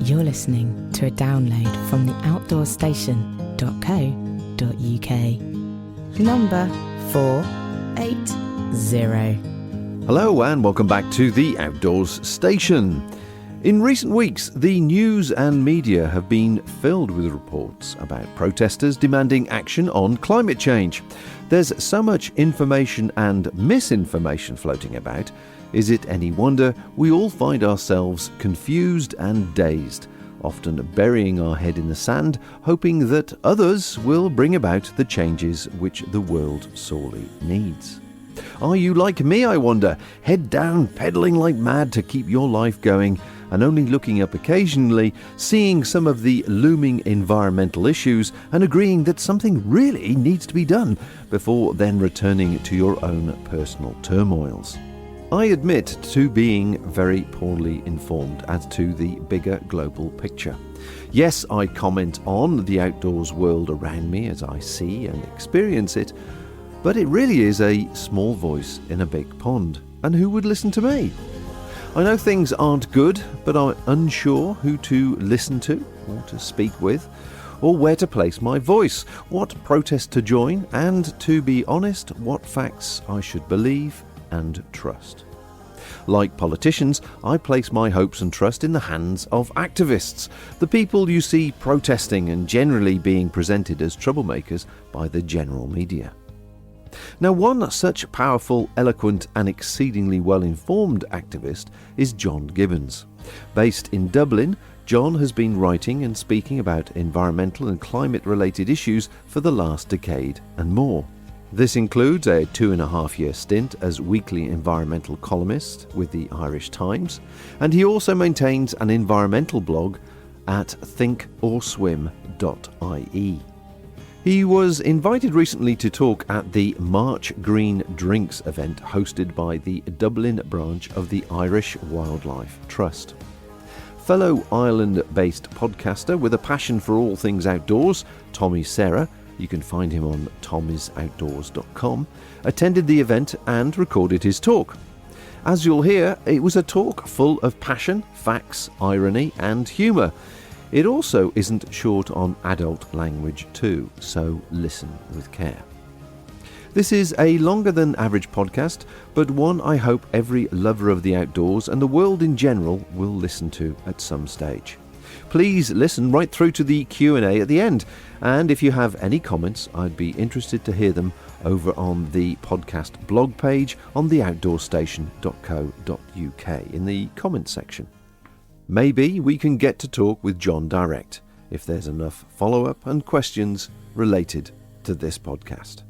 You're listening to a download from the outdoorstation.co.uk. Number 480. Hello and welcome back to the Outdoors Station. In recent weeks, the news and media have been filled with reports about protesters demanding action on climate change. There's so much information and misinformation floating about. Is it any wonder we all find ourselves confused and dazed, often burying our head in the sand, hoping that others will bring about the changes which the world sorely needs? Are you like me, I wonder, head down, pedalling like mad to keep your life going, and only looking up occasionally, seeing some of the looming environmental issues and agreeing that something really needs to be done before then returning to your own personal turmoils? I admit to being very poorly informed as to the bigger global picture. Yes, I comment on the outdoors world around me as I see and experience it, but it really is a small voice in a big pond. And who would listen to me? I know things aren't good, but I'm unsure who to listen to or to speak with, or where to place my voice, what protest to join, and, to be honest, what facts I should believe and trust. Like politicians, I place my hopes and trust in the hands of activists, the people you see protesting and generally being presented as troublemakers by the general media. Now, one such powerful, eloquent and exceedingly well-informed activist is John Gibbons. Based in Dublin, John has been writing and speaking about environmental and climate-related issues for the last decade and more. This includes a 2.5-year stint as weekly environmental columnist with the Irish Times, and he also maintains an environmental blog at ThinkOrSwim.ie. He was invited recently to talk at the March Green Drinks event hosted by the Dublin branch of the Irish Wildlife Trust. Fellow Ireland-based podcaster with a passion for all things outdoors, Tommy Serra, you can find him on tommysoutdoors.com, attended the event and recorded his talk. As you'll hear, it was a talk full of passion, facts, irony and humour. It also isn't short on adult language too, so listen with care. This is a longer than average podcast, but one I hope every lover of the outdoors and the world in general will listen to at some stage. Please listen right through to the Q&A at the end, and if you have any comments, I'd be interested to hear them over on the podcast blog page on the outdoorstation.co.uk in the comments section. Maybe we can get to talk with John direct, if there's enough follow-up and questions related to this podcast.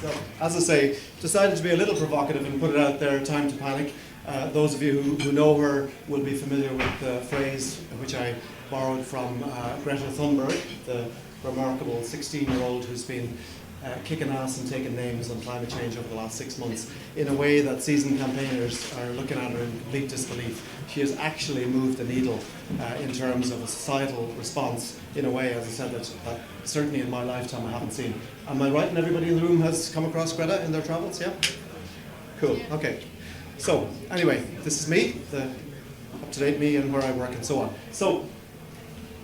So, as I say, decided to be a little provocative and put it out there, time to panic. Those of you who know her will be familiar with the phrase which I borrowed from Greta Thunberg, the remarkable 16-year-old who's been kicking ass and taking names on climate change over the last 6 months in a way that seasoned campaigners are looking at her in complete disbelief. She has actually moved the needle in terms of a societal response in a way, as I said, that certainly in my lifetime I haven't seen. Am I right? And everybody in the room has come across Greta in their travels, yeah? Cool, okay. So, anyway, this is me, the up-to-date me and where I work and so on. So,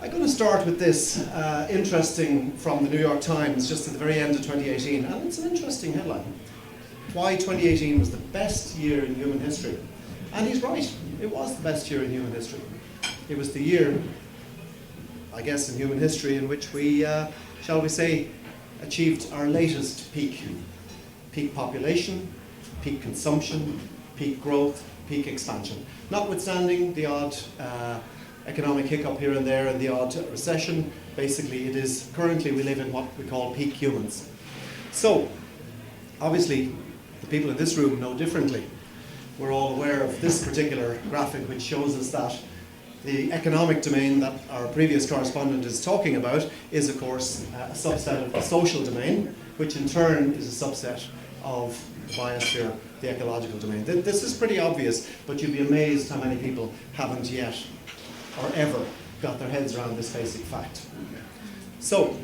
I'm going to start with this interesting from the New York Times just at the very end of 2018, and it's an interesting headline. Why 2018 was the best year in human history. And he's right, it was the best year in human history. It was the year, I guess, in human history in which we, shall we say, achieved our latest peak. Peak population, peak consumption, peak growth, peak expansion. Notwithstanding the odd economic hiccup here and there and the odd recession, basically it is, currently we live in what we call peak humans. So, obviously, the people in this room know differently. We're all aware of this particular graphic which shows us that the economic domain that our previous correspondent is talking about is, of course, a subset of the social domain, which in turn is a subset of the biosphere, the ecological domain. This is pretty obvious, but you'd be amazed how many people haven't yet or ever got their heads around this basic fact. So,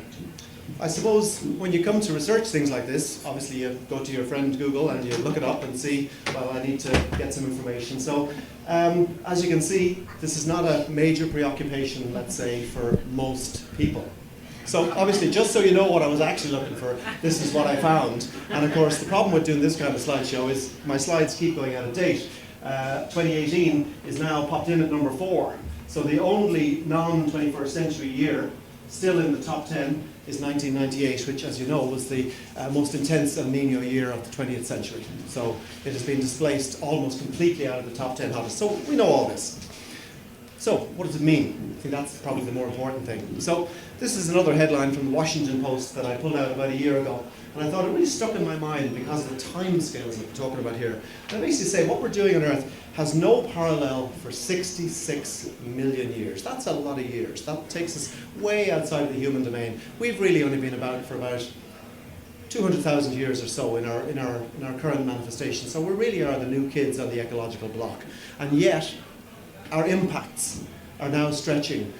I suppose when you come to research things like this, obviously you go to your friend Google and you look it up and see, well, I need to get some information. So as you can see, this is not a major preoccupation, let's say, for most people. So obviously, just so you know what I was actually looking for, this is what I found. And of course, the problem with doing this kind of slideshow is my slides keep going out of date. 2018 is now popped in at number 4. So the only non-21st century year still in the top 10 is 1998, which, as you know, was the most intense El Nino year of the 20th century. So it has been displaced almost completely out of the top 10 hottest. So we know all this. So what does it mean? I think that's probably the more important thing. So this is another headline from the Washington Post that I pulled out about a year ago. And I thought it really stuck in my mind because of the time scales that we're talking about here. And I basically say what we're doing on Earth has no parallel for 66 million years. That's a lot of years. That takes us way outside of the human domain. We've really only been about for about 200,000 years or so in our current manifestation. So we really are the new kids on the ecological block. And yet, our impacts are now stretching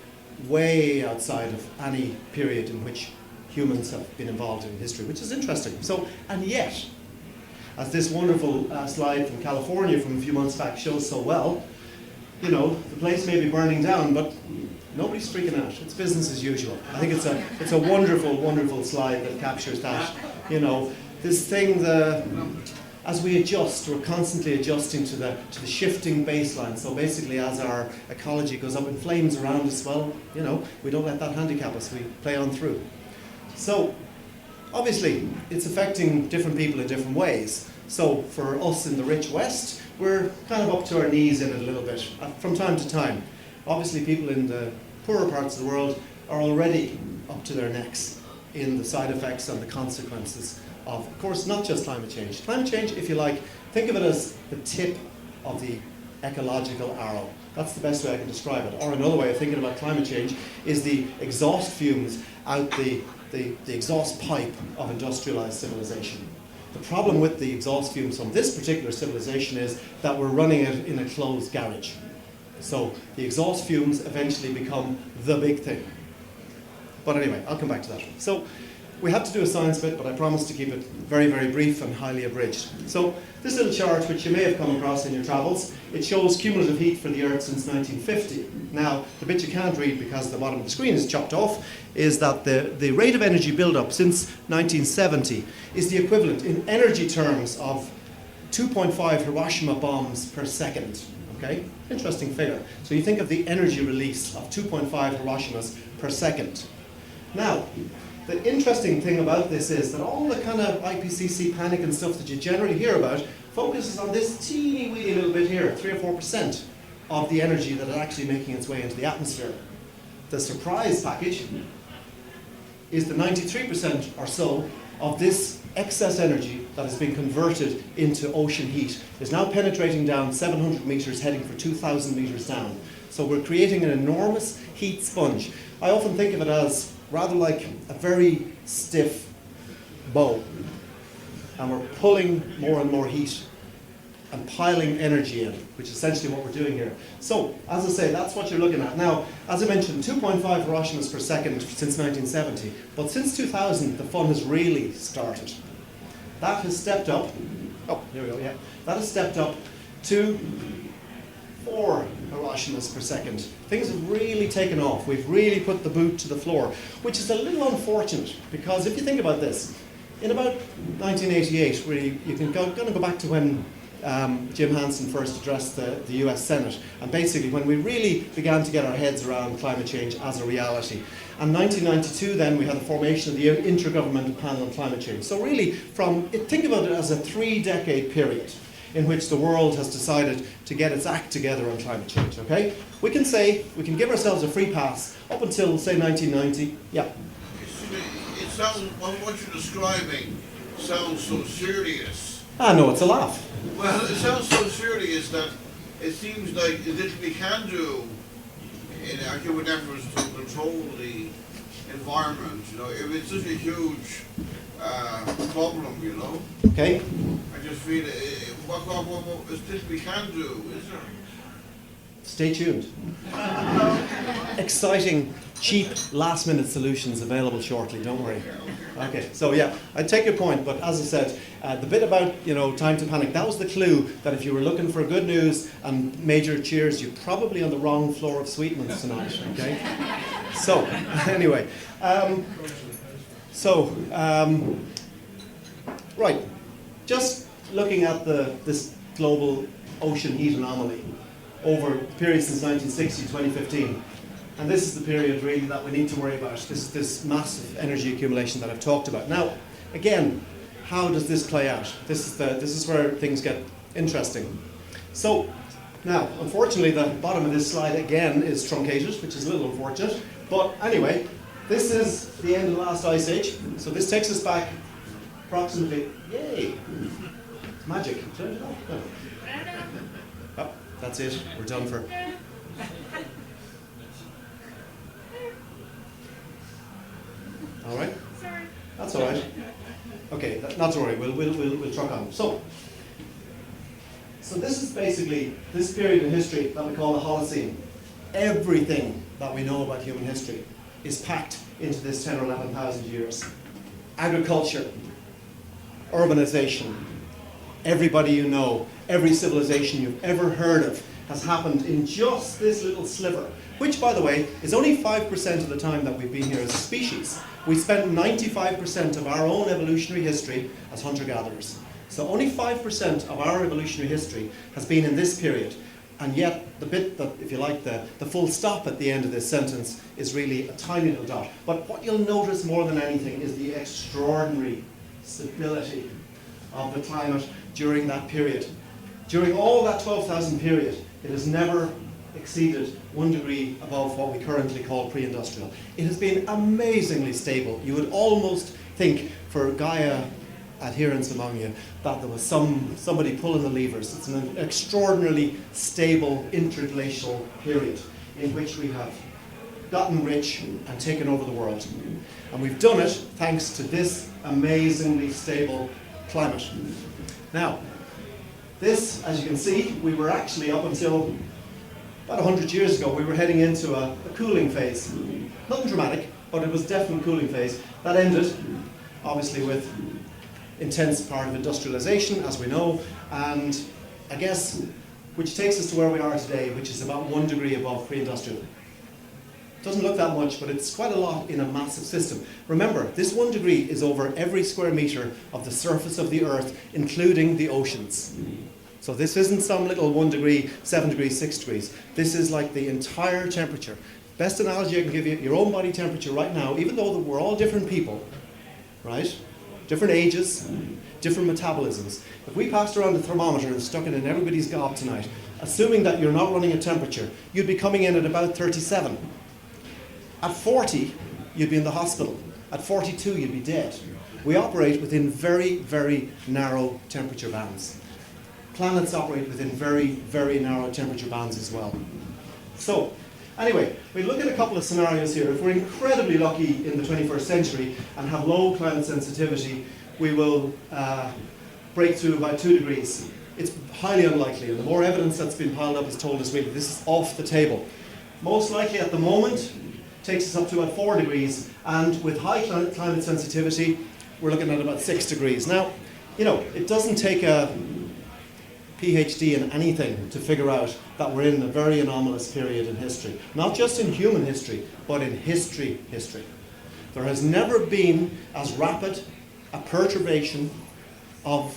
way outside of any period in which humans have been involved in history, which is interesting. So, and yet, as this wonderful slide from California from a few months back shows so well, you know, the place may be burning down, but nobody's freaking out. It's business as usual. I think it's a wonderful, wonderful slide that captures that. You know, this thing, as we adjust, we're constantly adjusting to the shifting baseline. So basically, as our ecology goes up in flames around us, well, you know, we don't let that handicap us. We play on through. So, obviously, it's affecting different people in different ways. So, for us in the rich West, we're kind of up to our knees in it a little bit from time to time. Obviously, people in the poorer parts of the world are already up to their necks in the side effects and the consequences of course, not just climate change. Climate change, if you like, think of it as the tip of the ecological arrow. That's the best way I can describe it. Or another way of thinking about climate change is the exhaust fumes out the exhaust pipe of industrialized civilization. The problem with the exhaust fumes from this particular civilization is that we're running it in a closed garage. So the exhaust fumes eventually become the big thing. But anyway, I'll come back to that. So we have to do a science bit, but I promise to keep it very, very brief and highly abridged. So this little chart, which you may have come across in your travels, it shows cumulative heat for the Earth since 1950. Now, the bit you can't read because the bottom of the screen is chopped off is that the rate of energy buildup since 1970 is the equivalent in energy terms of 2.5 Hiroshima bombs per second. Okay? Interesting figure. So you think of the energy release of 2.5 Hiroshimas per second. Now, the interesting thing about this is that all the kind of IPCC panic and stuff that you generally hear about focuses on this teeny weeny little bit here, 3 or 4% of the energy that is actually making its way into the atmosphere. The surprise package is the 93% or so of this excess energy that has been converted into ocean heat is now penetrating down 700 meters, heading for 2,000 meters down. So we're creating an enormous heat sponge. I often think of it as rather like a very stiff bow, and we're pulling more and more heat and piling energy in, which is essentially what we're doing here. So, as I say, that's what you're looking at. Now, as I mentioned, 2.5 Hiroshimas per second since 1970, but since 2000, the fun has really started. That has stepped up, oh, here we go, yeah. That has stepped up to 4 Hiroshimas per second. Things have really taken off. We've really put the boot to the floor, which is a little unfortunate because if you think about this, in about 1988, where you can go back to when Jim Hansen first addressed the US Senate, and basically when we really began to get our heads around climate change as a reality. And 1992 then we had the formation of the Intergovernmental Panel on Climate Change. So really, think about it as a 3-decade period in which the world has decided to get its act together on climate change, okay? We can give ourselves a free pass up until, say, 1990. Yeah. It sounds, what you're describing sounds so serious. Ah, no, it's a laugh. Well, it sounds so serious that it seems like the little we can do in our human efforts to control the environment, you know, if it's such a huge problem, you know. Okay. I just feel what is this we can do, is there? stay tuned. Exciting, cheap, last-minute solutions available shortly, don't worry. Okay, so yeah, I take your point, but as I said, the bit about, time to panic, that was the clue that if you were looking for good news and major cheers, you're probably on the wrong floor of Sweetman's tonight, okay? So, anyway, right, just looking at this global ocean heat anomaly over the period since 1960 to 2015. And this is the period really that we need to worry about. This massive energy accumulation that I've talked about. Now, again, how does this play out? This is where things get interesting. So, now, unfortunately, the bottom of this slide again is truncated, which is a little unfortunate. But anyway, this is the end of the last ice age. So this takes us back approximately, yay, it's magic. Turn it off. No. Oh, that's it. We're done for. All right. Sorry. That's all right. Okay, not to worry. We'll truck on. So this is basically this period in history that we call the Holocene. Everything that we know about human history is packed into this 10 or 11,000 years. Agriculture, urbanization, everybody you know, every civilization you've ever heard of has happened in just this little sliver, which, by the way, is only 5% of the time that we've been here as a species. We spent 95% of our own evolutionary history as hunter-gatherers. So only 5% of our evolutionary history has been in this period. And yet, the bit that, if you like, the full stop at the end of this sentence is really a tiny little dot. But what you'll notice more than anything is the extraordinary stability of the climate during that period. During all that 12,000 period, it has never exceeded 1 degree above what we currently call pre-industrial. It has been amazingly stable. You would almost think, for Gaia adherents among you, that there was somebody pulling the levers. It's an extraordinarily stable interglacial period in which we have gotten rich and taken over the world. And we've done it thanks to this amazingly stable climate. Now, this, as you can see, we were actually up until about 100 years ago, we were heading into a cooling phase. Nothing dramatic, but it was a definite cooling phase. That ended, obviously, with intense part of industrialization, as we know, and I guess, which takes us to where we are today, which is about 1 degree above pre-industrial. Doesn't look that much, but it's quite a lot in a massive system. Remember, this 1 degree is over every square meter of the surface of the Earth, including the oceans. So this isn't some little 1 degree, 7 degrees, 6 degrees. This is like the entire temperature. Best analogy I can give you, your own body temperature right now, even though we're all different people, right? Different ages, different metabolisms. If we passed around the thermometer and stuck it in everybody's gob tonight, assuming that you're not running a temperature, you'd be coming in at about 37. At 40, you'd be in the hospital. At 42, you'd be dead. We operate within very, very narrow temperature bands. Planets operate within very, very narrow temperature bands as well. So, anyway, we look at a couple of scenarios here. If we're incredibly lucky in the 21st century and have low climate sensitivity, we will break through about 2 degrees. It's highly unlikely, and the more evidence that's been piled up has told us really this is off the table. Most likely at the moment, takes us up to about 4 degrees, and with high climate sensitivity, we're looking at about 6 degrees. Now, it doesn't take a PhD in anything to figure out that we're in a very anomalous period in history. Not just in human history, but in history. There has never been as rapid a perturbation of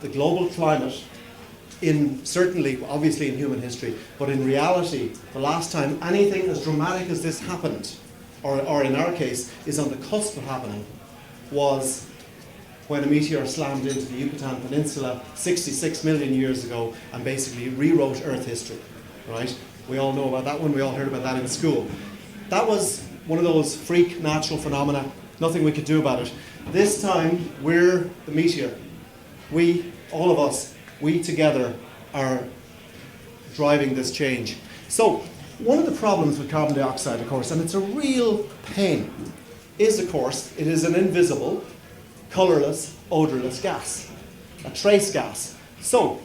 the global climate certainly, obviously in human history, but in reality, the last time anything as dramatic as this happened, or in our case, is on the cusp of happening, was when a meteor slammed into the Yucatan Peninsula 66 million years ago and basically rewrote Earth history, right? We all know about that one, we all heard about that in school. That was one of those freak natural phenomena, nothing we could do about it. This time, we're the meteor. We, all of us, we together are driving this change. So, one of the problems with carbon dioxide, of course, and it's a real pain, is, of course, it is an invisible, colourless, odourless gas, a trace gas. So,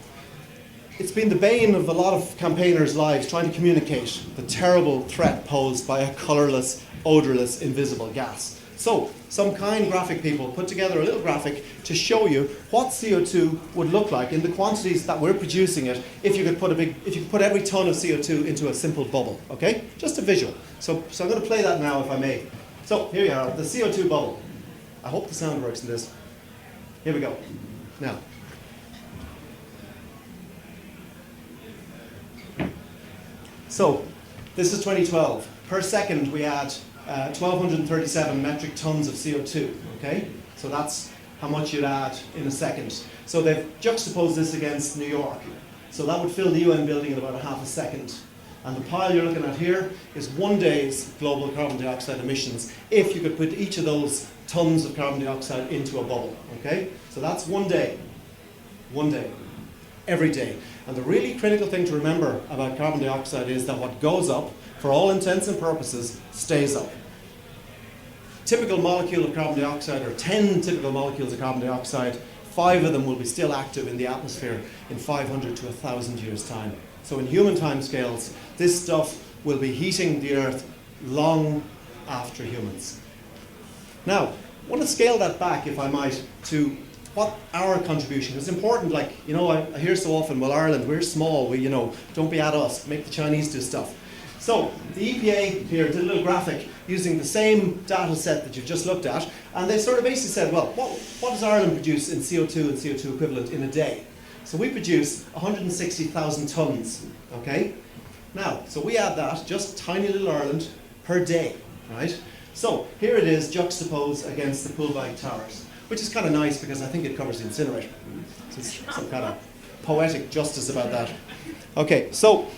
it's been the bane of a lot of campaigners' lives trying to communicate the terrible threat posed by a colourless, odourless, invisible gas. So, some kind graphic people put together a little graphic to show you what CO2 would look like in the quantities that we're producing it if you could put every ton of CO2 into a simple bubble, okay? Just a visual. So I'm going to play that now if I may. So here you are, the CO2 bubble. I hope the sound works in this. Here we go. Now. So, this is 2012. Per second we add 1,237 metric tons of CO2, okay? So that's how much you'd add in a second. So they've juxtaposed this against New York. So that would fill the UN building in about a half a second. And the pile you're looking at here is 1 day's global carbon dioxide emissions if you could put each of those tons of carbon dioxide into a bubble, okay? So that's 1 day. 1 day. Every day. And the really critical thing to remember about carbon dioxide is that what goes up, for all intents and purposes, stays up. Typical molecule of carbon dioxide, or 10 typical molecules of carbon dioxide, 5 of them will be still active in the atmosphere in 500 to 1,000 years' time. So in human timescales, this stuff will be heating the Earth long after humans. Now, I want to scale that back, if I might, to what our contribution is. Important, like, you know, I hear so often, well, Ireland, we're small, we, you know, don't be at us, make the Chinese do stuff. So, the EPA here did a little graphic using the same data set that you've just looked at, and they sort of basically said, well, what does Ireland produce in CO2 and CO2 equivalent in a day? So we produce 160,000 tons, okay? Now, so we add that, just tiny little Ireland, per day, right? So, here it is juxtaposed against the Poolbag Towers, which is kind of nice because I think it covers the incinerator. So it's some kind of poetic justice about that. Okay, so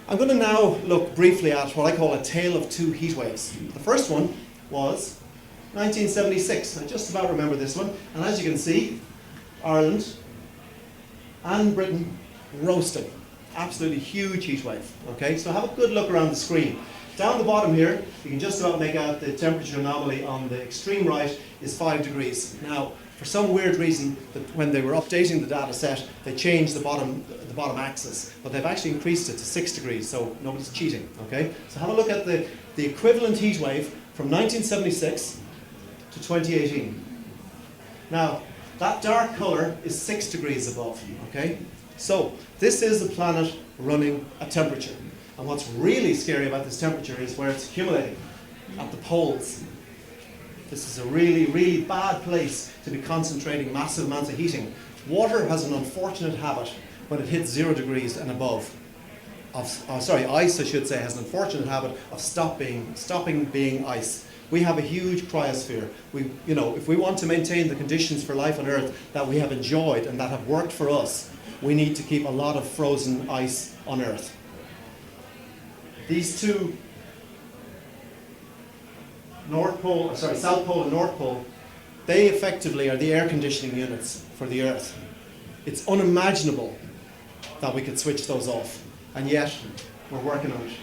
I'm going to now look briefly at what I call a tale of two heat waves. The first one was 1976. I just about remember this one. And as you can see, Ireland and Britain roasting. Absolutely huge heat wave. Okay, so have a good look around the screen. Down the bottom here, you can just about make out the temperature anomaly on the extreme right is 5 degrees. Now, for some weird reason, that when they were updating the data set, they changed the bottom axis, but they've actually increased it to 6 degrees, so nobody's cheating, okay? So have a look at the equivalent heat wave from 1976 to 2018. Now, that dark colour is 6 degrees above, okay? So, this is a planet running at temperature. And what's really scary about this temperature is where it's accumulating, at the poles. This is a really, really bad place to be concentrating massive amounts of heating. Water has an unfortunate habit when it hits 0 degrees and above. Ice, I should say, has an unfortunate habit of stopping being ice. We have a huge cryosphere. If we want to maintain the conditions for life on Earth that we have enjoyed and that have worked for us, we need to keep a lot of frozen ice on Earth. These two, South Pole and North Pole, they effectively are the air conditioning units for the Earth. It's unimaginable that we could switch those off, and yet we're working on it.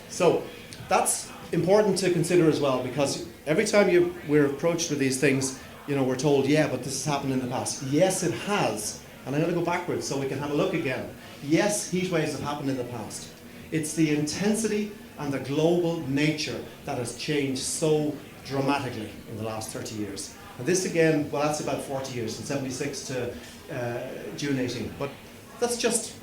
So that's important to consider as well, because every time we're approached with these things, we're told, yeah, but this has happened in the past. Yes, it has. And I'm going to go backwards so we can have a look again. Yes, heat waves have happened in the past. It's the intensity and the global nature that has changed so dramatically in the last 30 years. And this again, well, that's about 40 years, from 76 to June 18. But that's just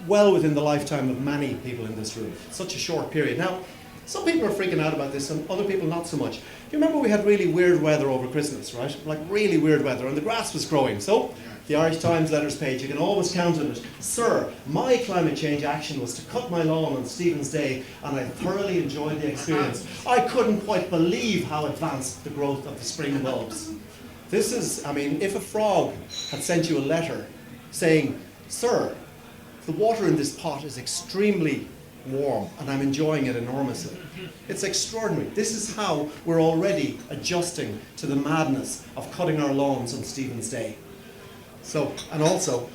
well within the lifetime of many people in this room. Such a short period. Now, some people are freaking out about this and other people not so much. Do you remember we had really weird weather over Christmas, right? Like really weird weather, and the grass was growing. So, the Irish Times letters page, you can always count on it. Sir, my climate change action was to cut my lawn on Stephen's Day, and I thoroughly enjoyed the experience. I couldn't quite believe how advanced the growth of the spring bulbs. This is, if a frog had sent you a letter saying, sir, the water in this pot is extremely warm and I'm enjoying it enormously. It's extraordinary. This is how we're already adjusting to the madness of cutting our lawns on Stephen's Day. So, and also,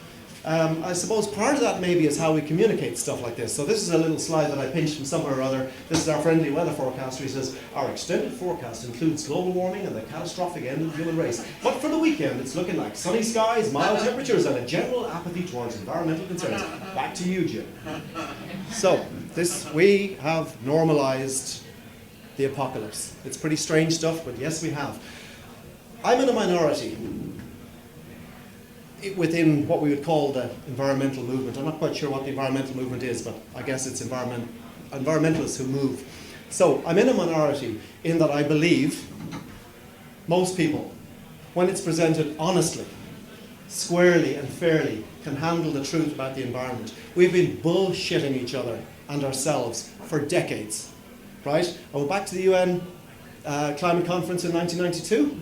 I suppose part of that maybe is how we communicate stuff like this. So this is a little slide that I pinched from somewhere or other. This is our friendly weather forecaster. He says, our extended forecast includes global warming and the catastrophic end of the human race. But for the weekend, it's looking like sunny skies, mild temperatures, and a general apathy towards environmental concerns. Back to you, Jim. So we have normalized the apocalypse. It's pretty strange stuff, but yes, we have. I'm in a minority within what we would call the environmental movement. I'm not quite sure what the environmental movement is, but I guess it's environmentalists who move. So I'm in a minority in that I believe most people, when it's presented honestly, squarely and fairly, can handle the truth about the environment. We've been bullshitting each other and ourselves for decades, right? I went back to the UN climate conference in 1992.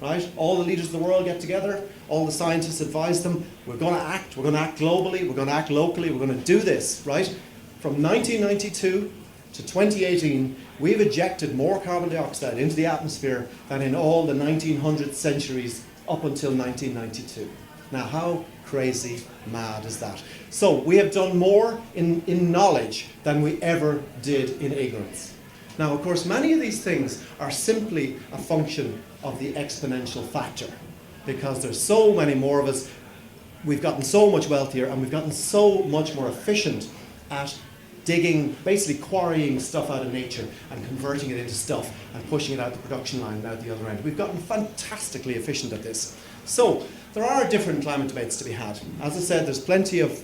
Right? All the leaders of the world get together, all the scientists advise them, we're going to act globally, we're going to act locally, we're going to do this, right? From 1992 to 2018, we've ejected more carbon dioxide into the atmosphere than in all the 1900 centuries up until 1992. Now, how crazy mad is that? So, we have done more in knowledge than we ever did in ignorance. Now, of course, many of these things are simply a function of the exponential factor, because there's so many more of us, we've gotten so much wealthier, and we've gotten so much more efficient at digging, basically quarrying stuff out of nature and converting it into stuff and pushing it out the production line and out the other end. We've gotten fantastically efficient at this. So, there are different climate debates to be had. As I said, there's plenty of,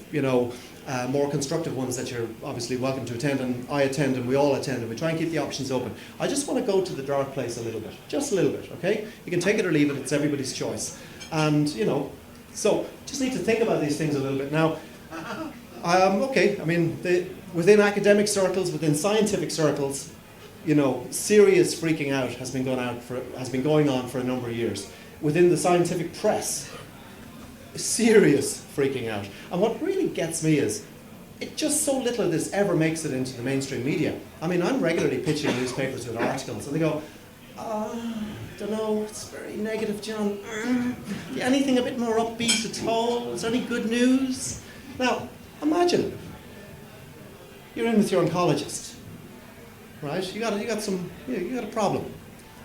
more constructive ones that you're obviously welcome to attend, and I attend, and we all attend, and we try and keep the options open. I just want to go to the dark place a little bit, just a little bit, okay? You can take it or leave it, it's everybody's choice. And, so just need to think about these things a little bit. Now, within academic circles, within scientific circles, serious freaking out has been going on for a number of years. Within the scientific press, serious freaking out. And what really gets me is, just so little of this ever makes it into the mainstream media. I mean, I'm regularly pitching newspapers with articles, and they go, don't know, it's very negative, John. Anything a bit more upbeat at all? Is there any good news? Now, imagine you're in with your oncologist, right? You got a problem.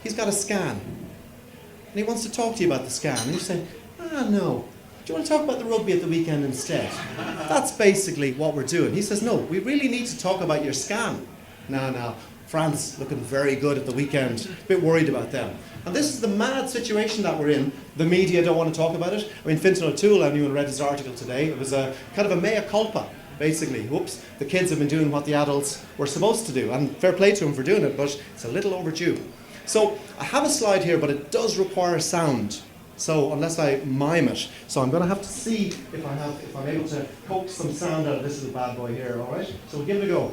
He's got a scan, and he wants to talk to you about the scan, and you say, no. Do you want to talk about the rugby at the weekend instead? That's basically what we're doing. He says, no, we really need to talk about your scan. Now, France looking very good at the weekend. A bit worried about them. And this is the mad situation that we're in. The media don't want to talk about it. I mean, Fintan O'Toole, anyone read his article today, it was a kind of a mea culpa, basically. Whoops, the kids have been doing what the adults were supposed to do. And fair play to them for doing it, but it's a little overdue. So I have a slide here, but it does require sound. So unless I mime it, so I'm going to have to see if I'm able to coax some sound out of this little bad boy here. All right. So we'll give it a go.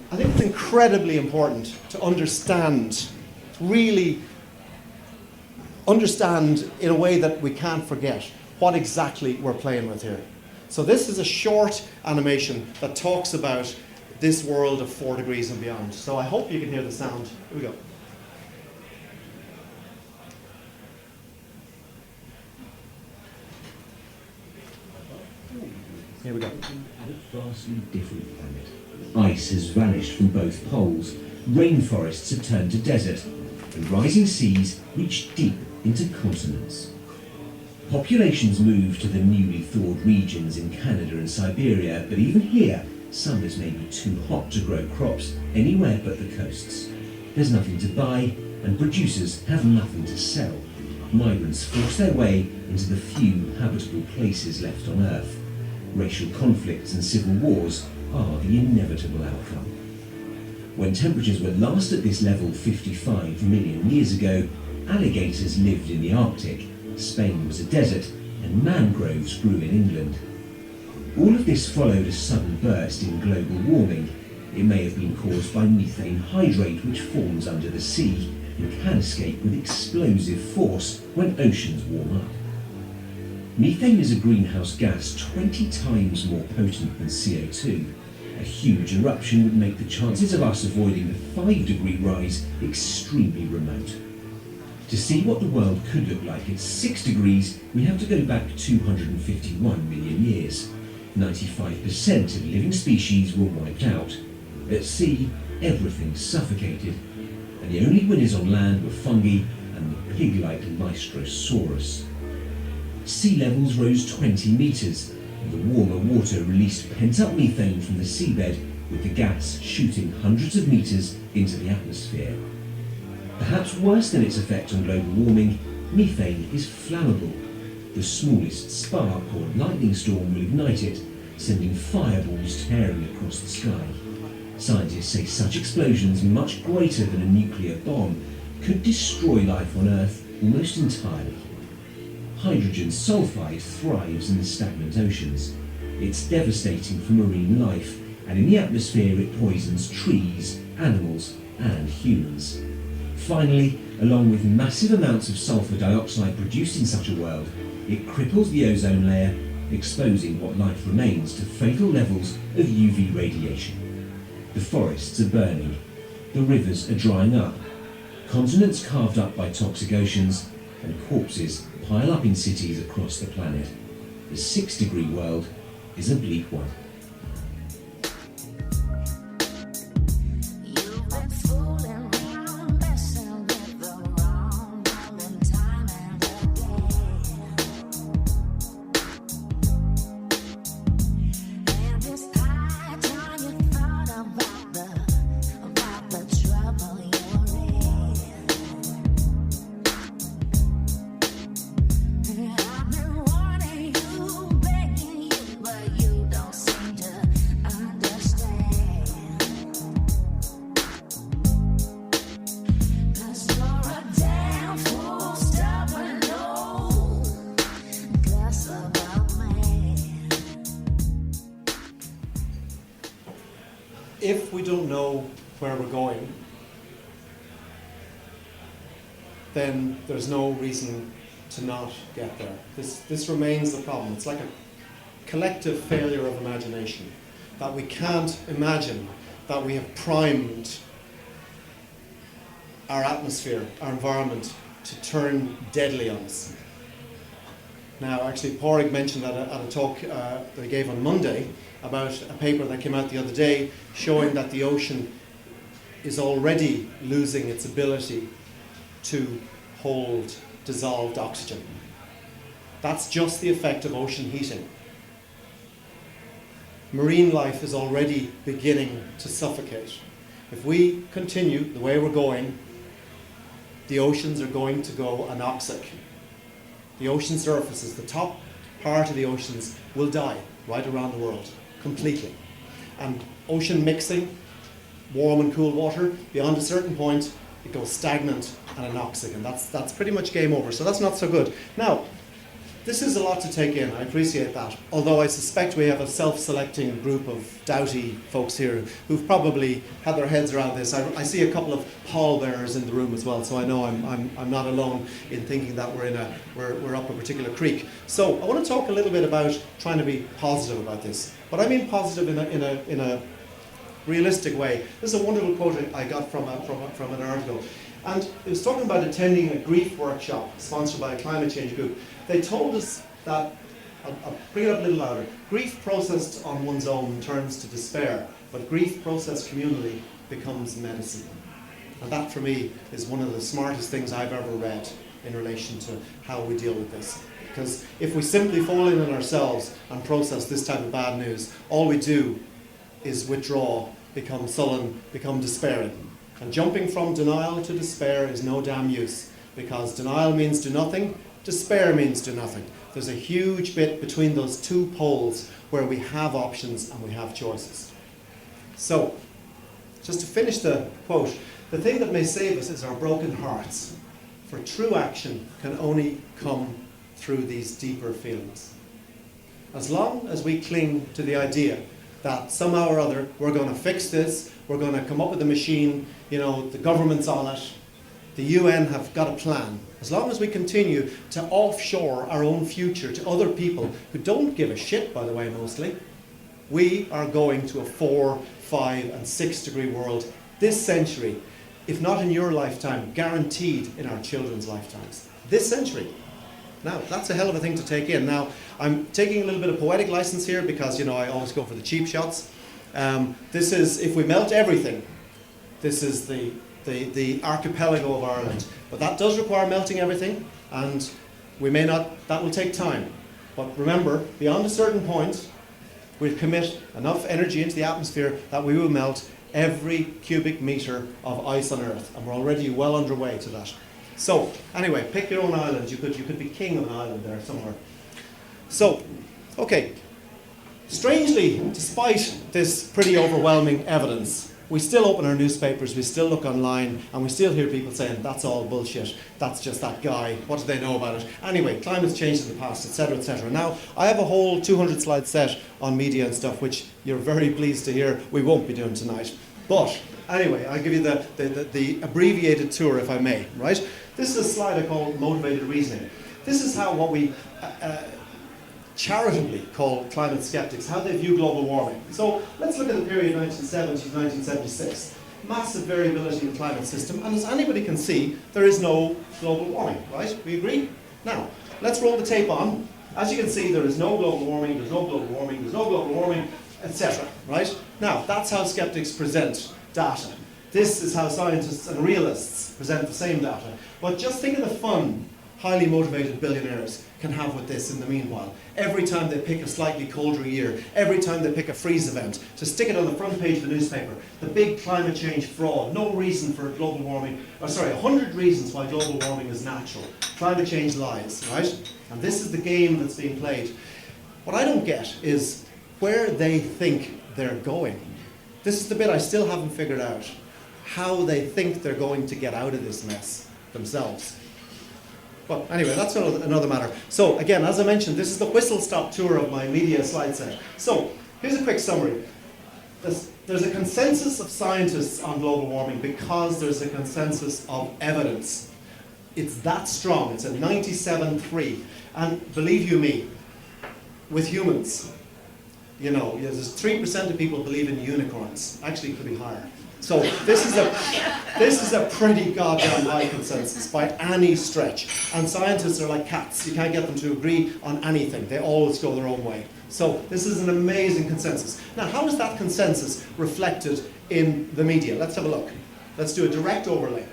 I think it's incredibly important to understand, really understand in a way that we can't forget what exactly we're playing with here. So this is a short animation that talks about this world of 4 degrees and beyond. So I hope you can hear the sound. Here we go. Here we go. A vastly different planet. Ice has vanished from both poles, rainforests have turned to desert, and rising seas reach deep into continents. Populations move to the newly thawed regions in Canada and Siberia, but even here, summers may be too hot to grow crops anywhere but the coasts. There's nothing to buy, and producers have nothing to sell. Migrants force their way into the few habitable places left on Earth. Racial conflicts and civil wars are the inevitable outcome. When temperatures were last at this level 55 million years ago, alligators lived in the Arctic, Spain was a desert, and mangroves grew in England. All of this followed a sudden burst in global warming. It may have been caused by methane hydrate, which forms under the sea and can escape with explosive force when oceans warm up. Methane is a greenhouse gas 20 times more potent than CO2. A huge eruption would make the chances of us avoiding the 5-degree rise extremely remote. To see what the world could look like at 6 degrees, we have to go back 251 million years. 95% of living species were wiped out. At sea, everything suffocated, and the only winners on land were fungi and the pig-like Lystrosaurus. Sea levels rose 20 metres, and the warmer water released pent-up methane from the seabed, with the gas shooting hundreds of metres into the atmosphere. Perhaps worse than its effect on global warming, methane is flammable. The smallest spark or lightning storm will ignite it, sending fireballs tearing across the sky. Scientists say such explosions, much greater than a nuclear bomb, could destroy life on Earth almost entirely. Hydrogen sulfide thrives in the stagnant oceans. It's devastating for marine life, and in the atmosphere it poisons trees, animals, and humans. Finally, along with massive amounts of sulfur dioxide produced in such a world, it cripples the ozone layer, exposing what life remains to fatal levels of UV radiation. The forests are burning, the rivers are drying up, continents carved up by toxic oceans, and corpses pile up in cities across the planet. The 6-degree world is a bleak one. If we don't know where we're going, then there's no reason to not get there. This remains the problem. It's like a collective failure of imagination, that we can't imagine that we have primed our atmosphere, our environment, to turn deadly on us. Now, actually, Pádraig mentioned at a talk that he gave on Monday about a paper that came out the other day showing that the ocean is already losing its ability to hold dissolved oxygen. That's just the effect of ocean heating. Marine life is already beginning to suffocate. If we continue the way we're going, the oceans are going to go anoxic. The ocean surfaces, the top part of the oceans, will die right around the world, completely. And ocean mixing, warm and cool water, beyond a certain point, it goes stagnant and anoxic, and that's pretty much game over. So that's not so good. Now, this is a lot to take in, I appreciate that. Although I suspect we have a self-selecting group of doughty folks here who've probably had their heads around this. I see a couple of pallbearers in the room as well, so I know I'm not alone in thinking that we're up a particular creek. So I want to talk a little bit about trying to be positive about this. But I mean positive in a realistic way. This is a wonderful quote I got from an article. And it was talking about attending a grief workshop sponsored by a climate change group. They told us that, I'll bring it up a little louder, grief processed on one's own turns to despair, but grief processed communally becomes medicine. And that for me is one of the smartest things I've ever read in relation to how we deal with this. Because if we simply fall in on ourselves and process this type of bad news, all we do is withdraw, become sullen, become despairing. And jumping from denial to despair is no damn use, because denial means do nothing, despair means do nothing. There's a huge bit between those two poles where we have options and we have choices. So, just to finish the quote, the thing that may save us is our broken hearts, for true action can only come through these deeper feelings. As long as we cling to the idea that somehow or other we're going to fix this, we're going to come up with a machine, the government's on it, the UN have got a plan. As long as we continue to offshore our own future to other people who don't give a shit, by the way, mostly, we are going to a 4, 5 and 6 degree world this century, if not in your lifetime, guaranteed in our children's lifetimes. This century. Now, that's a hell of a thing to take in. Now, I'm taking a little bit of poetic license here because, you know, I always go for the cheap shots. This is, if we melt everything, this is the archipelago of Ireland. But that does require melting everything, and we may not, that will take time. But remember, beyond a certain point, we commit enough energy into the atmosphere that we will melt every cubic metre of ice on Earth. And we're already well underway to that. So, anyway, pick your own island. You could be king of an island there somewhere. So, okay. Strangely, despite this pretty overwhelming evidence, we still open our newspapers, we still look online, and we still hear people saying, that's all bullshit, that's just that guy, what do they know about it? Anyway, climate's changed in the past, etc., etc. Now, I have a whole 200-slide set on media and stuff, which you're very pleased to hear we won't be doing tonight. But, anyway, I'll give you the abbreviated tour, if I may, right? This is a slide I call motivated reasoning. This is how what we charitably call climate skeptics, how they view global warming. So let's look at the period 1970 to 1976. Massive variability in the climate system, and as anybody can see, there is no global warming, right? We agree? Now, let's roll the tape on. As you can see, there is no global warming, there's no global warming, there's no global warming, etc., right? Now, that's how skeptics present data. This is how scientists and realists present the same data. But just think of the fun highly motivated billionaires can have with this in the meanwhile. Every time they pick a slightly colder year, every time they pick a freeze event, to stick it on the front page of the newspaper, the big climate change fraud, no reason for global warming, 100 reasons why global warming is natural. Climate change lies, right? And this is the game that's being played. What I don't get is where they think they're going. This is the bit I still haven't figured out. How they think they're going to get out of this mess themselves. But anyway, that's another matter. So again, as I mentioned, this is the whistle-stop tour of my media slide set. So here's a quick summary. There's a consensus of scientists on global warming because there's a consensus of evidence. It's that strong. It's a 97.3. And believe you me, with humans, you know, there's 3% of people believe in unicorns. Actually, it could be higher. So this is a pretty goddamn high consensus by any stretch. And scientists are like cats. You can't get them to agree on anything. They always go their own way. So this is an amazing consensus. Now, how is that consensus reflected in the media? Let's have a look. Let's do a direct overlay.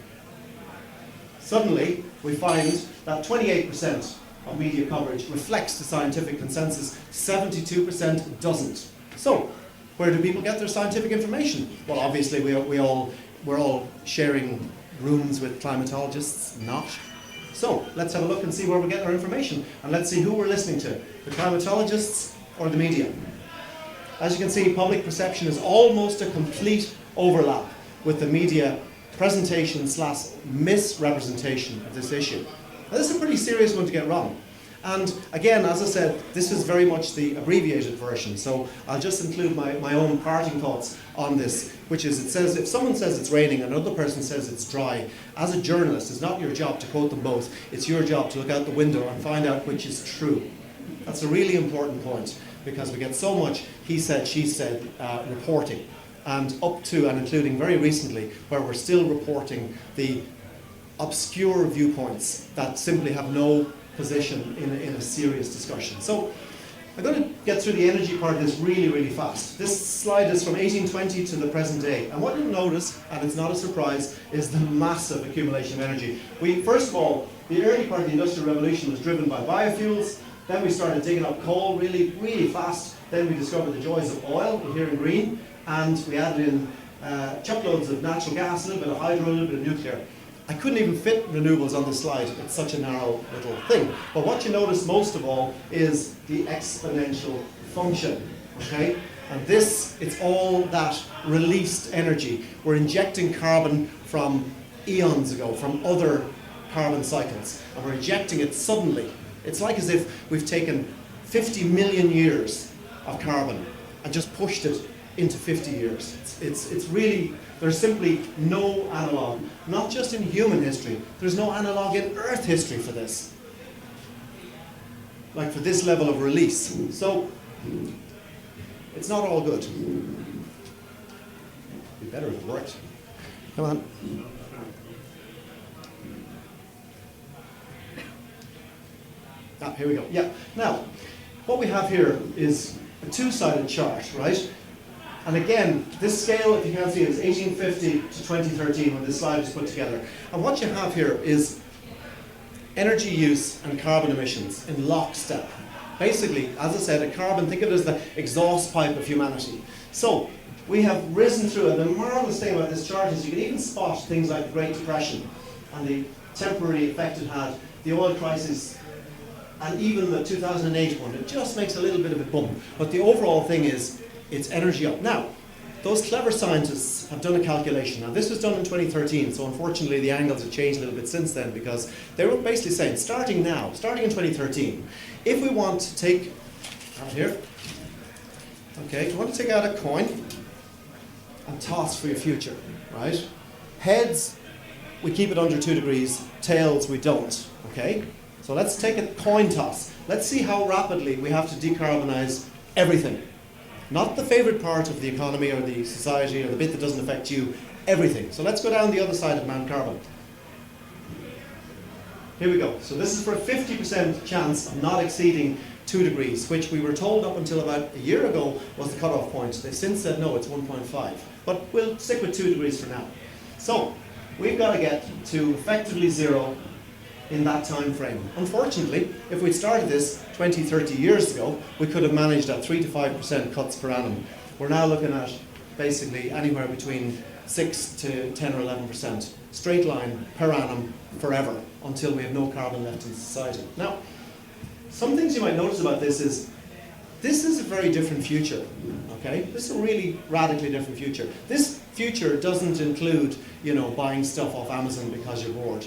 Suddenly, we find that 28% of media coverage reflects the scientific consensus, 72% doesn't. So, where do people get their scientific information? Well, obviously, we're all sharing rooms with climatologists, not. So, let's have a look and see where we're getting our information. And let's see who we're listening to, the climatologists or the media. As you can see, public perception is almost a complete overlap with the media presentation / misrepresentation of this issue. Now, this is a pretty serious one to get wrong. And again, as I said, this is very much the abbreviated version, so I'll just include my own parting thoughts on this, which is, it says, if someone says it's raining and another person says it's dry, as a journalist, it's not your job to quote them both, it's your job to look out the window and find out which is true. That's a really important point, because we get so much he said, she said reporting, and up to and including very recently, where we're still reporting the obscure viewpoints that simply have no position in a serious discussion. So I'm going to get through the energy part of this really, really fast. This slide is from 1820 to the present day. And what you'll notice, and it's not a surprise, is the massive accumulation of energy. First of all, the early part of the Industrial Revolution was driven by biofuels. Then we started digging up coal really, really fast. Then we discovered the joys of oil, here in green. And we added in chuckloads of natural gas, a little bit of hydro, a little bit of nuclear. I couldn't even fit renewables on this slide. It's such a narrow little thing. But what you notice most of all is the exponential function, okay? And this, it's all that released energy. We're injecting carbon from eons ago, from other carbon cycles, and we're ejecting it suddenly. It's like as if we've taken 50 million years of carbon and just pushed it into 50 years. It's really, there's simply no analogue, not just in human history, there's no analogue in Earth history for this. Like for this level of release. So, it's not all good. It'd be better if it worked. Come on. Here we go. Yeah. Now, what we have here is a two-sided chart, right? And again, this scale, if you can't see it, is 1850 to 2013 when this slide is put together. And what you have here is energy use and carbon emissions in lockstep. Basically, as I said, a carbon, think of it as the exhaust pipe of humanity. So, we have risen through it. The marvelous thing about this chart is you can even spot things like the Great Depression and the temporary effect it had, the oil crisis, and even the 2008 one. It just makes a little bit of a bump. But the overall thing is, it's energy up. Now, those clever scientists have done a calculation. Now, this was done in 2013, so unfortunately the angles have changed a little bit since then, because they were basically saying, starting in 2013, if we want to take, out here, okay, if you want to take out a coin and toss for your future, right? Heads, we keep it under 2 degrees, tails, we don't, okay? So let's take a coin toss. Let's see how rapidly we have to decarbonize everything. Not the favorite part of the economy or the society or the bit that doesn't affect you, everything. So let's go down the other side of Mount Carbon. Here we go. So this is for a 50% chance of not exceeding 2 degrees, which we were told up until about a year ago was the cutoff point. They've since said no, it's 1.5. But we'll stick with 2 degrees for now. So we've got to get to effectively zero in that time frame. Unfortunately, if we'd started this 20, 30 years ago, we could have managed at 3 to 5% cuts per annum. We're now looking at basically anywhere between 6 to 10 or 11%. Straight line per annum forever until we have no carbon left in society. Now, some things you might notice about this is a very different future, okay? This is a really radically different future. This future doesn't include, buying stuff off Amazon because you're bored.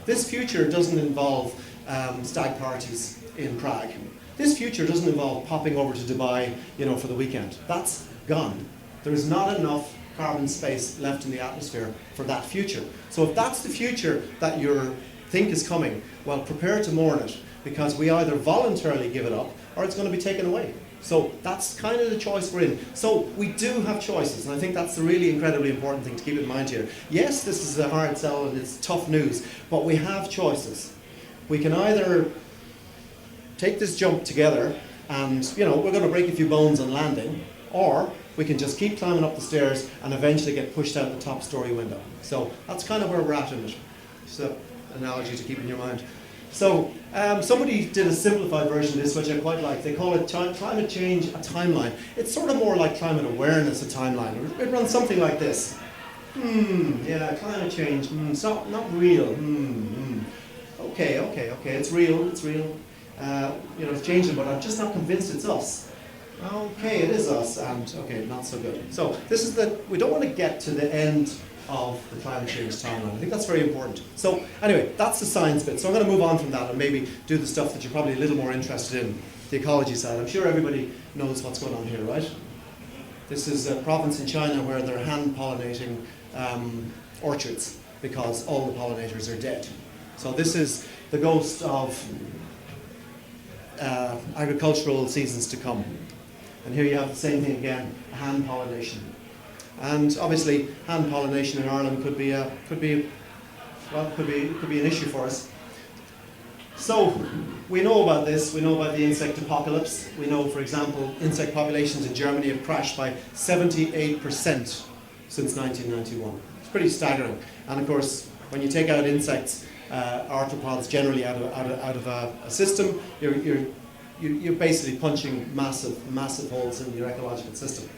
This future doesn't involve stag parties in Prague. This future doesn't involve popping over to Dubai, for the weekend. That's gone. There is not enough carbon space left in the atmosphere for that future. So if that's the future that you think is coming, well, prepare to mourn it, because we either voluntarily give it up or it's going to be taken away. So that's kind of the choice we're in. So we do have choices, and I think that's the really incredibly important thing to keep in mind here. Yes, this is a hard sell and it's tough news, but we have choices. We can either take this jump together and, we're going to break a few bones on landing, or we can just keep climbing up the stairs and eventually get pushed out the top story window. So that's kind of where we're at in it. So, analogy to keep in your mind. So somebody did a simplified version of this, which I quite like. They call it climate change a timeline. It's sort of more like climate awareness a timeline. It runs something like this. Yeah, climate change, it's not real. Okay, it's real. It's changing, but I'm just not convinced it's us. Okay, it is us, and okay, not so good. So this is we don't want to get to the end of the climate change timeline. I think that's very important. So anyway, that's the science bit. So I'm going to move on from that and maybe do the stuff that you're probably a little more interested in, the ecology side. I'm sure everybody knows what's going on here, right? This is a province in China where they're hand pollinating orchards because all the pollinators are dead. So this is the ghost of agricultural seasons to come. And here you have the same thing again, hand pollination. And obviously, hand pollination in Ireland could be an issue for us. So we know about this. We know about the insect apocalypse. We know, for example, insect populations in Germany have crashed by 78% since 1991. It's pretty staggering. And of course, when you take out insects, arthropods generally out of a system, you're basically punching massive holes in your ecological system.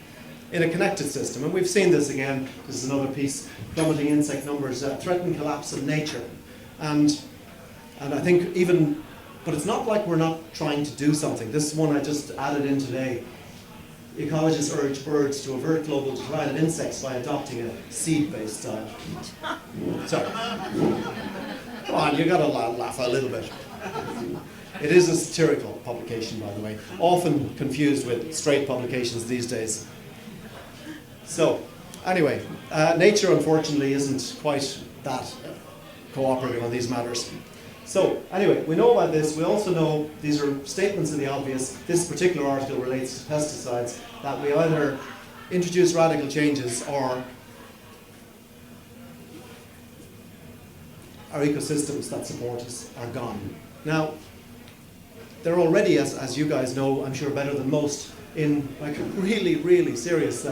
In a connected system, and we've seen this again. This is another piece. Plummeting insect numbers threaten collapse of nature, and I think but it's not like we're not trying to do something. This one I just added in today. Ecologists urge birds to avert global decline of insects by adopting a seed-based diet. So, come on, you got to laugh a little bit. It is a satirical publication, by the way, often confused with straight publications these days. So, anyway, nature unfortunately isn't quite that cooperative on these matters. So, anyway, we know about this. We also know these are statements of the obvious. This particular article relates to pesticides, that we either introduce radical changes or our ecosystems that support us are gone. Now, they're already, as you guys know, I'm sure better than most, in like a really, really serious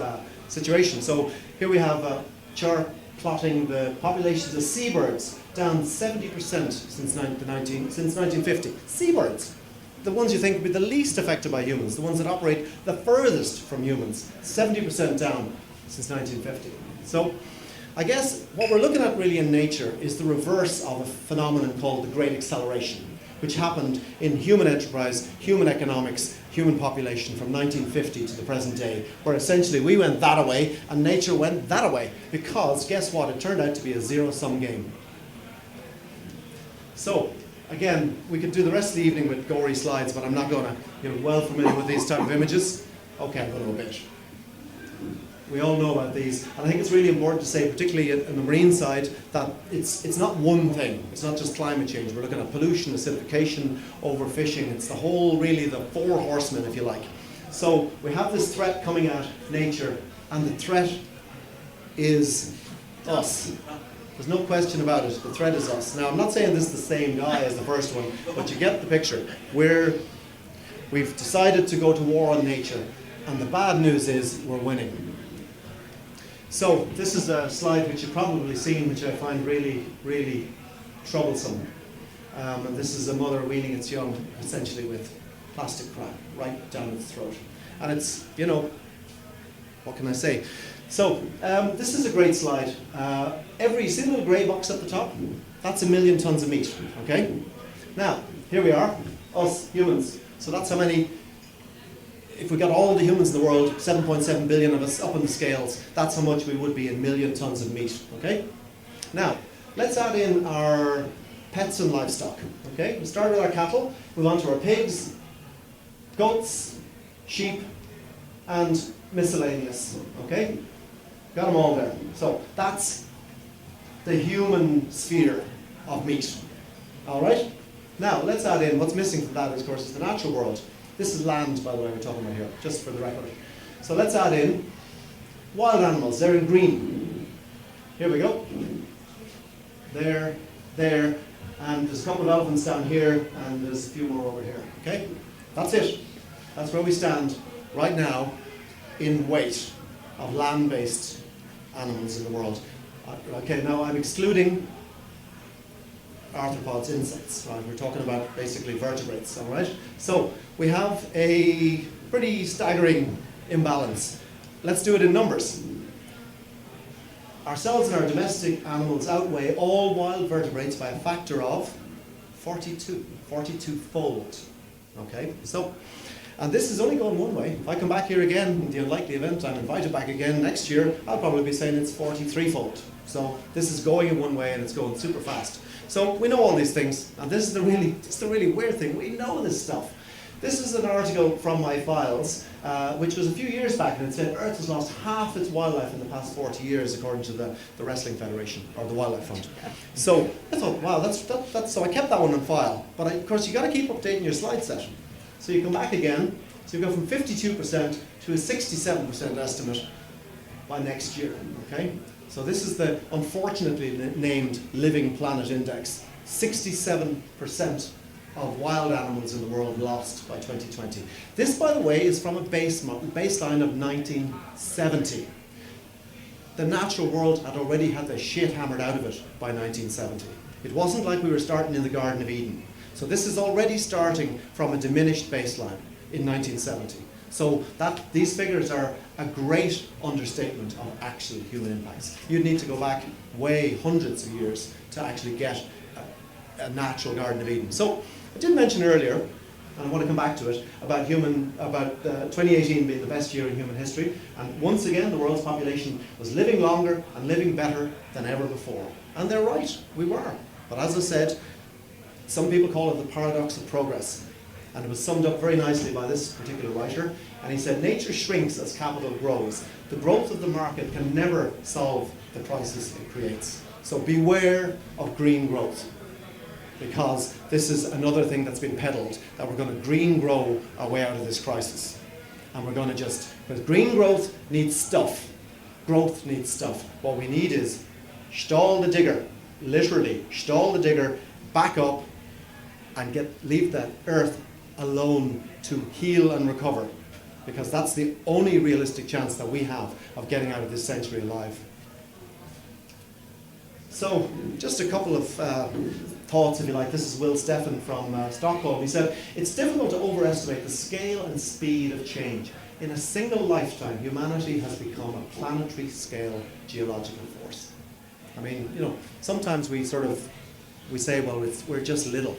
situation. So here we have a chart plotting the populations of seabirds down 70% since 1950. Seabirds, the ones you think would be the least affected by humans, the ones that operate the furthest from humans, 70% down since 1950. So I guess what we're looking at really in nature is the reverse of a phenomenon called the Great Acceleration, which happened in human enterprise, human economics, human population from 1950 to the present day, where essentially we went that away and nature went that away, because guess what? It turned out to be a zero-sum game. So again, we could do the rest of the evening with gory slides, but I'm not going to. You're well familiar with these type of images. Okay, I'm going to obey. We all know about these, and I think it's really important to say, particularly on the marine side, that it's not one thing. It's not just climate change. We're looking at pollution, acidification, overfishing. It's the whole, really, the four horsemen, if you like. So we have this threat coming at nature, and the threat is us. There's no question about it. The threat is us. Now, I'm not saying this is the same guy as the first one, but you get the picture. We've decided to go to war on nature, and the bad news is we're winning. So this is a slide which you've probably seen, which I find really, really troublesome. And this is a mother weaning its young, essentially with plastic crap right down its throat. And it's, you know, what can I say? So this is a great slide. Every single grey box at the top, that's 1 million tons of meat, okay? Now, here we are, us humans. So that's how many, if we got all the humans in the world, 7.7 billion of us up on the scales, that's how much we would be in 1 million tons of meat, okay? Now, let's add in our pets and livestock, okay? We start with our cattle, move on to our pigs, goats, sheep, and miscellaneous, okay? Got them all there. So that's the human sphere of meat, all right? Now, let's add in, what's missing from that, of course, is the natural world. This is land, by the way, we're talking about here, just for the record. So let's add in wild animals. They're in green. Here we go. There, and there's a couple of elephants down here, and there's a few more over here, okay? That's it. That's where we stand right now in weight of land-based animals in the world. Okay, now I'm excluding arthropods, insects, right? We're talking about basically vertebrates, all right? So we have a pretty staggering imbalance. Let's do it in numbers. Ourselves and our domestic animals outweigh all wild vertebrates by a factor of 42-fold, okay? So, and this is only going one way. If I come back here again, in the unlikely event I'm invited back again next year, I'll probably be saying it's 43-fold. So this is going in one way and it's going super fast. So we know all these things, and this is the really weird thing. We know this stuff. This is an article from my files, which was a few years back, and it said Earth has lost half its wildlife in the past 40 years, according to the Wrestling Federation, or the Wildlife Fund. So I thought, wow, that's so I kept that one on file. But of course, you got to keep updating your slide set. So you come back again. So you go from 52% to a 67% estimate by next year. Okay. So this is the unfortunately named Living Planet Index. 67% of wild animals in the world lost by 2020. This, by the way, is from a baseline of 1970. The natural world had already had the shit hammered out of it by 1970. It wasn't like we were starting in the Garden of Eden. So this is already starting from a diminished baseline in 1970. So these figures are a great understatement of actual human impacts. You'd need to go back way hundreds of years to actually get a natural Garden of Eden. So I did mention earlier, and I want to come back to it, about 2018 being the best year in human history. And once again, the world's population was living longer and living better than ever before. And they're right, we were. But as I said, some people call it the paradox of progress. And it was summed up very nicely by this particular writer. And he said, nature shrinks as capital grows. The growth of the market can never solve the crisis it creates. So beware of green growth, because this is another thing that's been peddled, that we're going to green grow our way out of this crisis. And we're going to because green growth needs stuff. Growth needs stuff. What we need is stall the digger, literally, stall the digger, back up, and leave the earth alone to heal and recover, because that's the only realistic chance that we have of getting out of this century alive. So, just a couple of thoughts, if you like. This is Will Steffen from Stockholm. He said, "It's difficult to overestimate the scale and speed of change. In a single lifetime, humanity has become a planetary scale geological force." I mean, you know, sometimes we say, well, we're just little,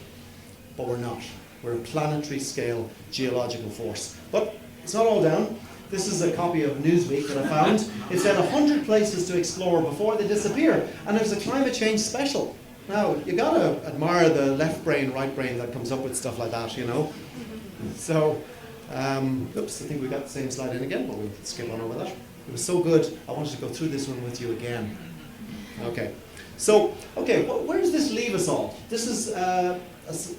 but we're not. We're a planetary scale geological force. But it's not all down. This is a copy of Newsweek that I found. It said 100 places to explore before they disappear, and there's a climate change special. Now, you gotta admire the left brain, right brain that comes up with stuff like that, you know. So, oops, I think we got the same slide in again, but we'll skip on over that. It was so good, I wanted to go through this one with you again. Okay, so, where does this leave us all? This is a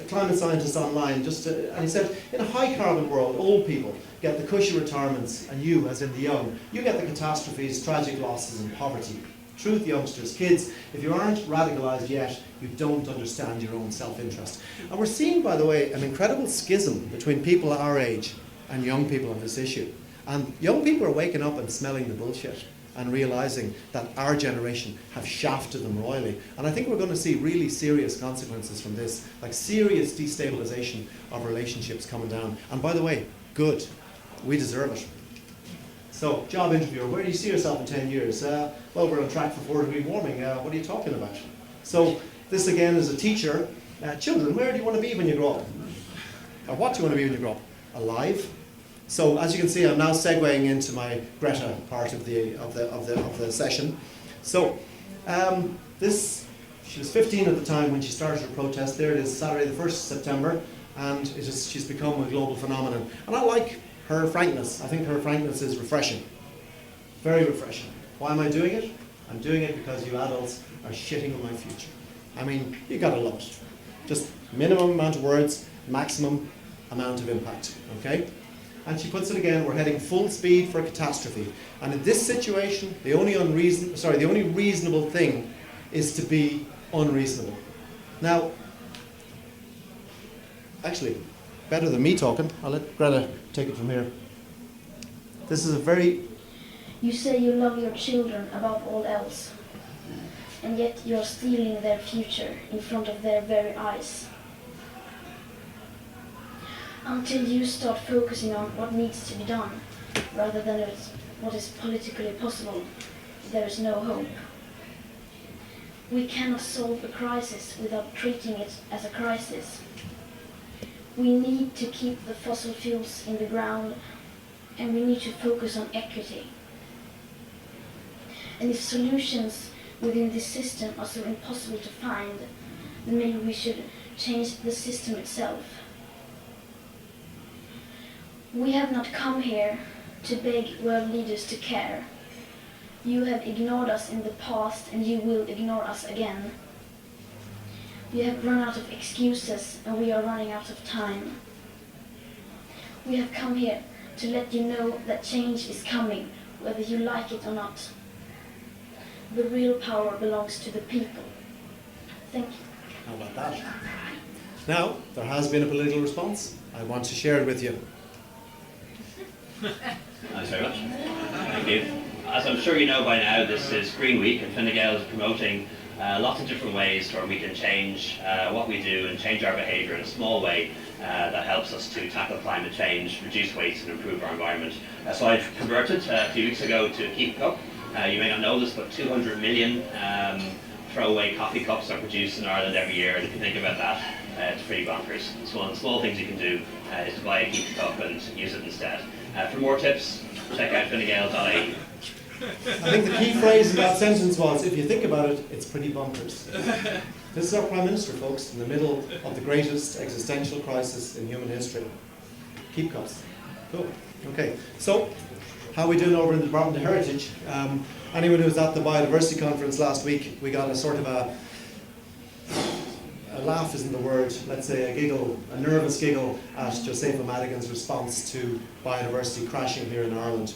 climate scientist online, and he said, in a high carbon world, old people get the cushy retirements, and you, as in the young, you get the catastrophes, tragic losses, and poverty. Truth, youngsters, kids, if you aren't radicalized yet, you don't understand your own self-interest. And we're seeing, by the way, an incredible schism between people our age and young people on this issue. And young people are waking up and smelling the bullshit and realizing that our generation have shafted them royally. And I think we're going to see really serious consequences from this, like serious destabilization of relationships coming down. And by the way, good. We deserve it. So, job interviewer, where do you see yourself in 10 years? Well, we're on track for 4-degree warming. What are you talking about? So, this again is a teacher. Children, where do you want to be when you grow up? Or what do you want to be when you grow up? Alive? So, as you can see, I'm now segueing into my Greta part of the session. So, she was 15 at the time when she started her protest. There it is, Saturday the 1st of September, and she's become a global phenomenon. And I like her frankness. I think her frankness is refreshing. Very refreshing. Why am I doing it? I'm doing it because you adults are shitting on my future. I mean, you gotta love it. Just minimum amount of words, maximum amount of impact, okay? And she puts it again, we're heading full speed for a catastrophe. And in this situation, the only reasonable thing is to be unreasonable. Now, actually, better than me talking, I'll let Greta take it from here. This is a very... You say you love your children above all else, and yet you're stealing their future in front of their very eyes. Until you start focusing on what needs to be done, rather than what is politically possible, there is no hope. We cannot solve a crisis without treating it as a crisis. We need to keep the fossil fuels in the ground, and we need to focus on equity. And if solutions within this system are so impossible to find, then maybe we should change the system itself. We have not come here to beg world leaders to care. You have ignored us in the past, and you will ignore us again. We have run out of excuses, and we are running out of time. We have come here to let you know that change is coming, whether you like it or not. The real power belongs to the people. Thank you. How about that? Now, there has been a political response. I want to share it with you. Thanks very much. Thank you. As I'm sure you know by now, this is Green Week, and Fine Gael is promoting lots of different ways where we can change what we do and change our behaviour in a small way that helps us to tackle climate change, reduce waste and improve our environment. So I've converted a few weeks ago to Keep a Cup. You may not know this, but 200 million throwaway coffee cups are produced in Ireland every year, and if you think about that, it's pretty bonkers. So one of the small things you can do is to buy a Keep a Cup and use it instead. For more tips, check out finegael.ie. I think the key phrase in that sentence was, if you think about it, it's pretty bonkers. This is our Prime Minister, folks, in the middle of the greatest existential crisis in human history. Keep cups. Cool. Okay, so how are we doing over in the Department of Heritage? Anyone who was at the biodiversity conference last week, we got a sort of a laugh isn't the word, let's say a giggle, a nervous giggle at Josepha Madigan's response to biodiversity crashing here in Ireland,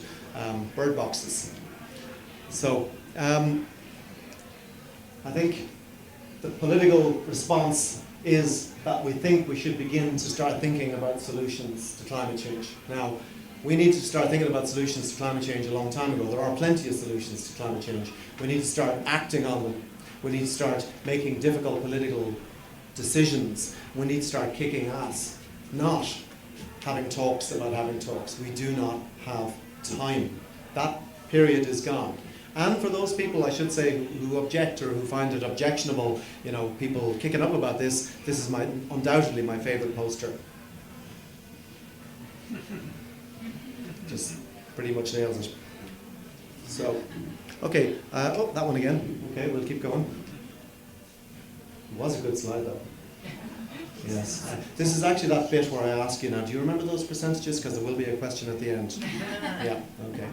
bird boxes. So, I think the political response is that we think we should begin to start thinking about solutions to climate change. Now, we need to start thinking about solutions to climate change a long time ago. There are plenty of solutions to climate change. We need to start acting on them. We need to start making difficult political decisions. We need to start kicking ass, not having talks about having talks. We do not have time. That period is gone. And for those people, I should say, who object or who find it objectionable, people kicking up about this is undoubtedly my favourite poster. Just pretty much nails it. So, okay, that one again. Okay, we'll keep going. It was a good slide though. Yes. This is actually that bit where I ask you now, do you remember those percentages? Because there will be a question at the end. Yeah, okay.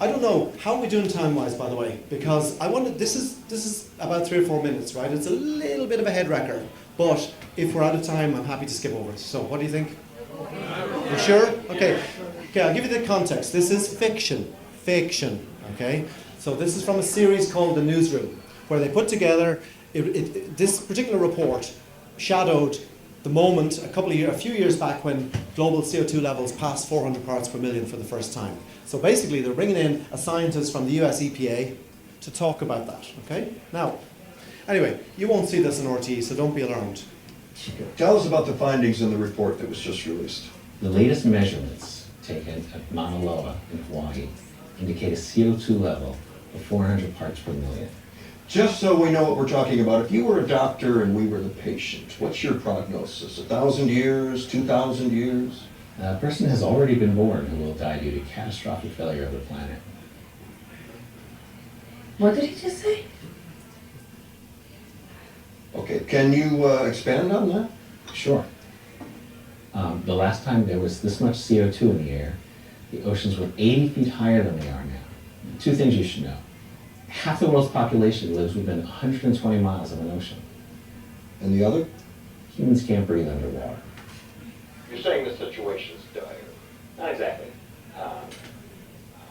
I don't know, how are we doing time-wise, by the way? Because I wanted, this is about 3 or 4 minutes, right? It's a little bit of a head wrecker, but if we're out of time, I'm happy to skip over it. So, what do you think? You sure? Okay. Okay, I'll give you the context. This is fiction. Fiction, okay? So this is from a series called The Newsroom, where they put together, this particular report shadowed the moment a few years back when global CO2 levels passed 400 parts per million for the first time. So basically they're bringing in a scientist from the US EPA to talk about that, okay? Now, anyway, you won't see this in RTE, so don't be alarmed. Tell us about the findings in the report that was just released. The latest measurements taken at Mauna Loa in Hawaii indicate a CO2 level of 400 parts per million. Just so we know what we're talking about, if you were a doctor and we were the patient, what's your prognosis? 1,000 years, 2,000 years? A person has already been born who will die due to catastrophic failure of the planet. What did he just say? Okay, can you expand on that? Sure. The last time there was this much CO2 in the air, the oceans were 80 feet higher than they are now. 2 things you should know. Half the world's population lives within 120 miles of an ocean. And the other? Humans can't breathe underwater. You're saying the situation's dire. Not exactly.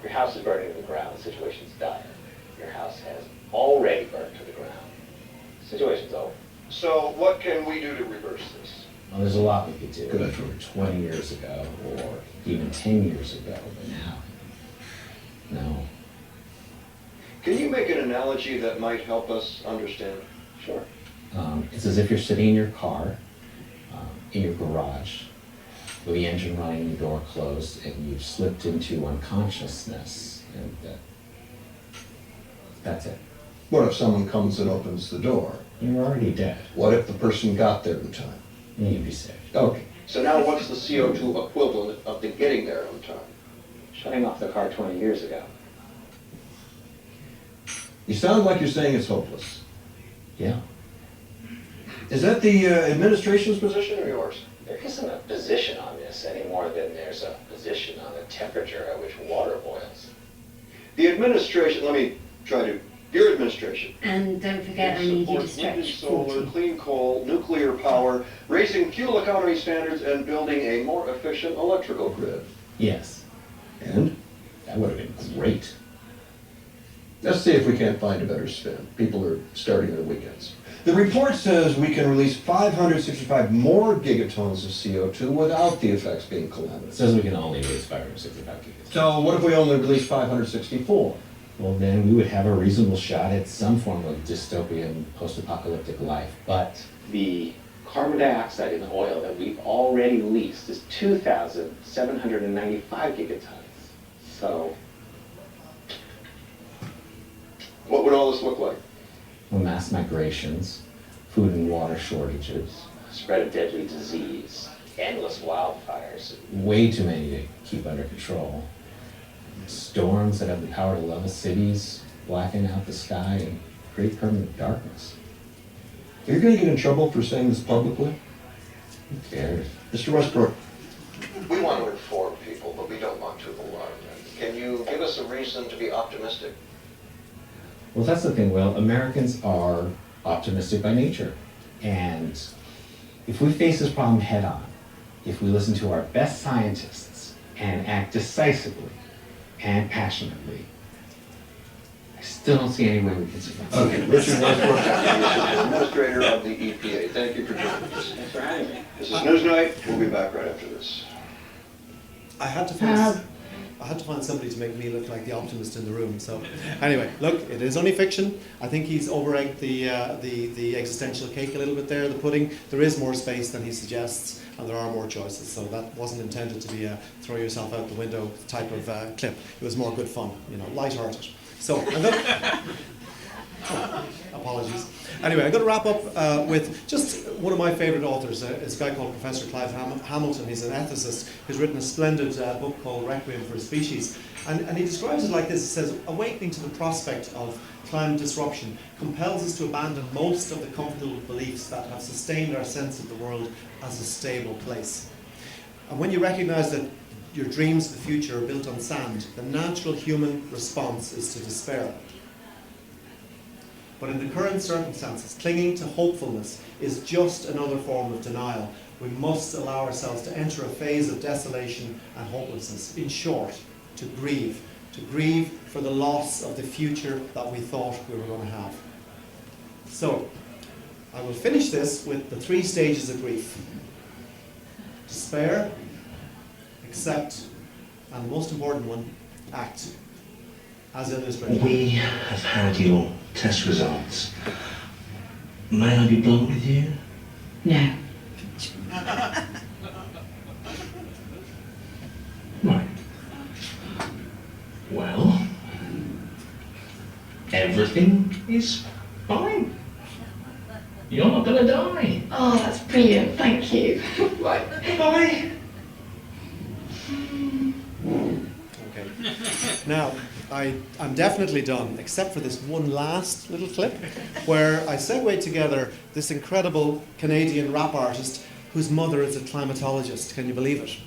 Your house is burning to the ground, the situation's dire. Your house has already burned to the ground. The situation's over. So what can we do to reverse this? Well, there's a lot we could do. Good effort. 20 years ago, or even 10 years ago, but now, no. Can you make an analogy that might help us understand? Sure. It's as if you're sitting in your car, in your garage, with the engine running and the door closed, and you've slipped into unconsciousness, and that's it. What if someone comes and opens the door? You're already dead. What if the person got there in time? You'd be safe. Okay. So now what's the CO2 equivalent of the getting there on time? Shutting off the car 20 years ago. You sound like you're saying it's hopeless. Yeah. Is that the administration's position or yours? There isn't a position on this any more than there's a position on the temperature at which water boils. The administration, your administration. And don't forget, I need you to supports wind and stretch solar, 40. clean coal, nuclear power, raising fuel economy standards, and building a more efficient electrical grid. Yes. And? That would have been great. Let's see if we can't find a better spin. People are starting their weekends. The report says we can release 565 more gigatons of CO2 without the effects being It calamitous. says we can only release 565 gigatons. So what if we only release 564? Well, then we would have a reasonable shot at some form of dystopian post-apocalyptic life. But the carbon dioxide in the oil that we've already released is 2,795 gigatons. So, What would all this look like? well, mass migrations, food and water shortages, spread of deadly disease, endless wildfires, way too many to keep under control, storms that have the power to level cities, blacken out the sky, and create permanent darkness. Are you going to get in trouble for saying this publicly? Who cares? Mr. Westbrook. We want to inform people, but we don't want to alarm them. Can you give us a reason to be optimistic? Well, that's the thing, Will. Americans are optimistic by nature. And if we face this problem head on, if we listen to our best scientists and act decisively and passionately, I still don't see any way we can survive. Okay, Richard Westbrook, Administrator of the EPA. Thank you for joining us. Thanks for having me. This is Newsnight. We'll be back right after this. I had to find somebody to make me look like the optimist in the room. So, anyway, look, it is only fiction. I think he's over-egged the existential cake a little bit there, the pudding. There is more space than he suggests, and there are more choices. So that wasn't intended to be a throw yourself out the window type of clip. It was more good fun, light-hearted. So, apologies. Anyway, I'm going to wrap up with just one of my favourite authors. It's a guy called Professor Clive Hamilton. He's an ethicist who's written a splendid book called Requiem for a Species. And he describes it like this. He says, awakening to the prospect of climate disruption compels us to abandon most of the comfortable beliefs that have sustained our sense of the world as a stable place. And when you recognise that your dreams of the future are built on sand, the natural human response is to despair. But in the current circumstances, clinging to hopefulness is just another form of denial. We must allow ourselves to enter a phase of desolation and hopelessness. In short, to grieve for the loss of the future that we thought we were going to have. So, I will finish this with the 3 stages of grief. Despair, accept, and the most important one, act. As illustrated. We have had your test results. May I be blunt with you? No. Right. Well, everything is fine. You're not gonna die. Oh, that's brilliant. Thank you. Right, bye. Okay. Now, I'm definitely done, except for this one last little clip where I segue together this incredible Canadian rap artist whose mother is a climatologist. Can you believe it?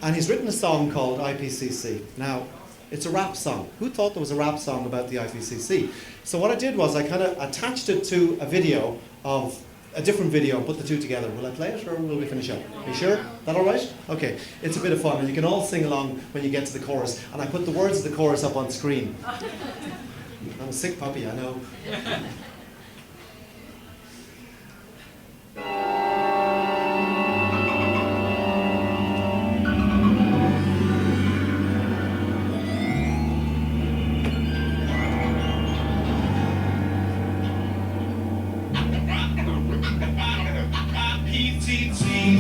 And he's written a song called IPCC. Now, it's a rap song. Who thought there was a rap song about the IPCC? So what I did was I kind of attached it to a video of a different video and put the two together. Will I play it or will we finish up? Are you sure? That all right? Okay. It's a bit of fun and you can all sing along when you get to the chorus. And I put the words of the chorus up on screen. I'm a sick puppy, I know.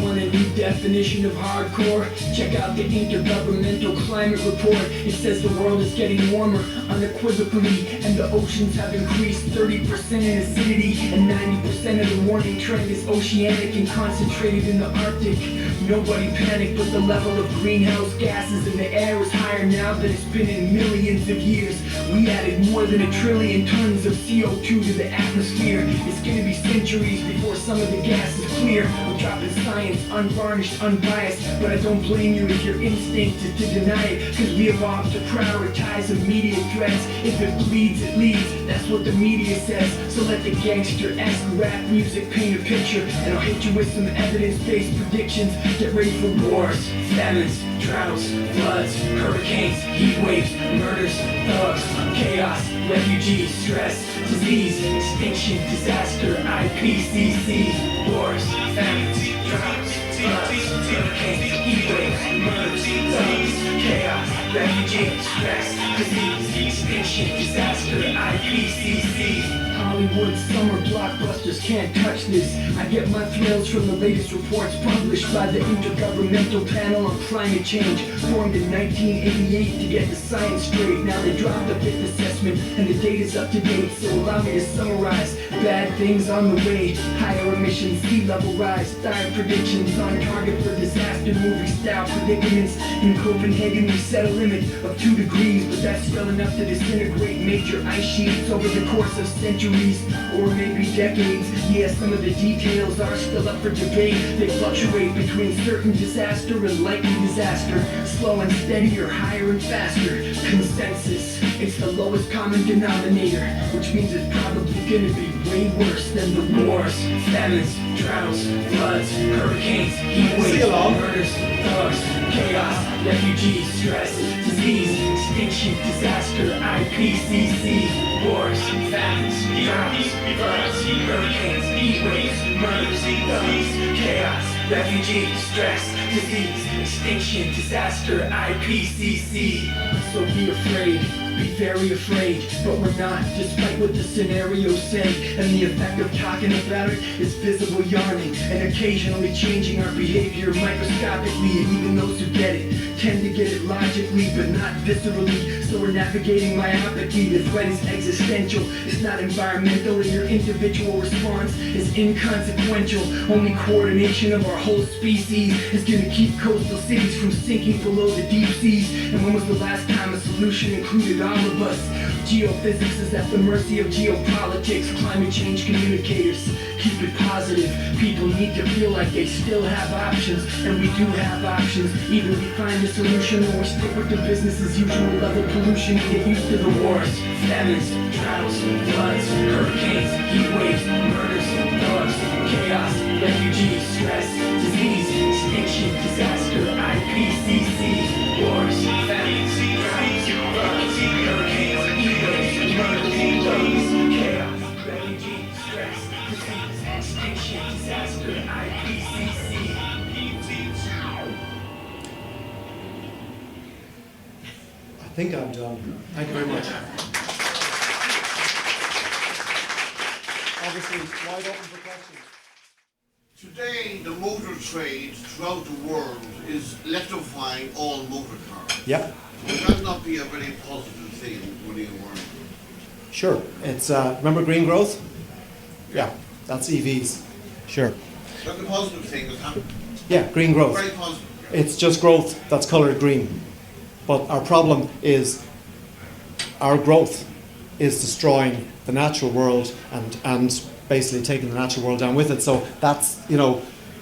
Want a new definition of hardcore? Check out the Intergovernmental Climate Report. It says the world is getting warmer unequivocally, and the oceans have increased 30% in acidity, and 90% of the warming trend is oceanic and concentrated in the Arctic. Nobody panic, but the level of greenhouse gases in the air is higher now than it's been in millions of years. We added more than 1 trillion tons of CO2 to the atmosphere. It's gonna be centuries before some of the gas is clear. We're dropping science, unvarnished, unbiased, but I don't blame you if your instinct is to deny it, cause we evolved to prioritize immediate threats. If it bleeds, it leads, that's what the media says. So let the gangster-esque rap music paint a picture, and I'll hit you with some evidence-based predictions. Get ready for wars, famines, droughts, floods, hurricanes, heat waves, murders, thugs, chaos, refugees, stress, disease, extinction, disaster, IPCC, wars, famines, droughts, floods, hurricanes, heat waves, murders, thugs, chaos, refugees, stress, disease, extinction, disaster, IPCC. Hollywood summer blockbusters can't touch this. I get my thrills from the latest reports published by the Intergovernmental Panel on Climate Change, formed in 1988 to get the science straight. Now they dropped the fifth assessment and the data's up to date, so allow me to summarize. Bad things on the way, higher emissions, sea level rise, dire predictions on target for disaster, movie style predicaments. In Copenhagen we settle limit of 2 degrees, but that's still enough to disintegrate major ice sheets over the course of centuries, or maybe decades. Yeah, some of the details are still up for debate. They fluctuate between certain disaster and likely disaster, slow and steady or higher and faster. Consensus, it's the lowest common denominator, which means it's probably gonna be way worse than the wars, famines, droughts, floods, hurricanes, heat waves, murders, thugs, chaos, refugees, stress, disease, extinction, disaster, IPCC, wars, famines, droughts, floods, hurricanes, heat waves, murders, thugs, chaos, refugees, stress, disease, extinction, disaster, IPCC. So be afraid, be very afraid, but we're not, despite what the scenarios say. And the effect of talking about it is visible yarning, and occasionally changing our behavior microscopically. And even those who get it tend to get it logically, but not viscerally. So we're navigating myopically. The threat is existential, it's not environmental, and your individual response is inconsequential. Only coordination of our whole species is gonna keep coastal cities from sinking below the deep seas. And when was the last time a solution included all of us? Geophysics is at the mercy of geopolitics. Climate change communicators, keep it positive. People need to feel like they still have options, and we do have options. Either we find a solution or we stick with the business as usual level pollution and get used to the wars, famines, droughts, floods, hurricanes, heat waves, murders, thugs, chaos, refugees, stress, disease, extinction, disaster, IPCC, wars, famines, droughts, floods, hurricanes, heat waves, murders, thugs, chaos, refugees, stress, disease, extinction, disaster, IPCC. I think I'm done. Thank you very much. Obviously, wide open for questions. Today, the motor trade throughout the world is electrifying all motor cars. Yep. Would that not be a very positive thing when you work? Sure. It's remember green growth? Yeah, that's EVs. Sure. That's a positive thing that's happening. Yeah, green growth. Very positive. It's just growth that's coloured green. But our problem is our growth is destroying the natural world and basically taking the natural world down with it. So that's,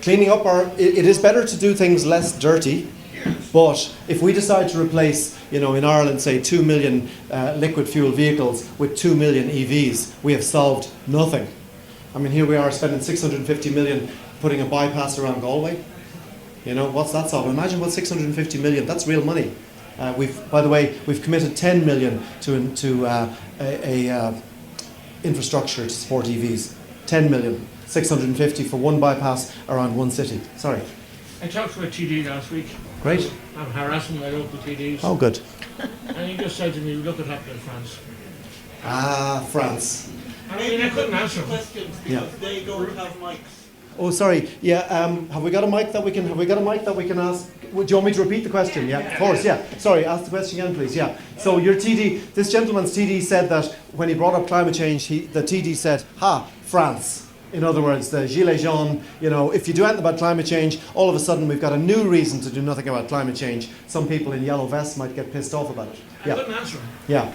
cleaning up it is better to do things less dirty. Yes. But if we decide to replace, in Ireland, say 2 million liquid fuel vehicles with 2 million EVs, we have solved nothing. I mean, here we are spending 650 million putting a bypass around Galway. What's that solve? Imagine what 650 million, that's real money. We've committed 10 million to infrastructure to support EVs. 10 million, 650 for one bypass around one city. Sorry. I talked to a TD last week. Great. I'm harassing my local TDs. Oh, good. And he just said to me, look what happened in France. France. I mean, I couldn't answer him. Questions because they don't have mics. Oh, sorry. Yeah. Have we got a mic that we can ask? Would you want me to repeat the question? Yeah. Of course. Yeah. Sorry. Ask the question again, please. Yeah. So your TD, this gentleman's TD said that when he brought up climate change, the TD said, "Ha, France." In other words, the Gilets jaunes. If you do anything about climate change, all of a sudden we've got a new reason to do nothing about climate change. Some people in yellow vests might get pissed off about it. I couldn't answer him. Yeah.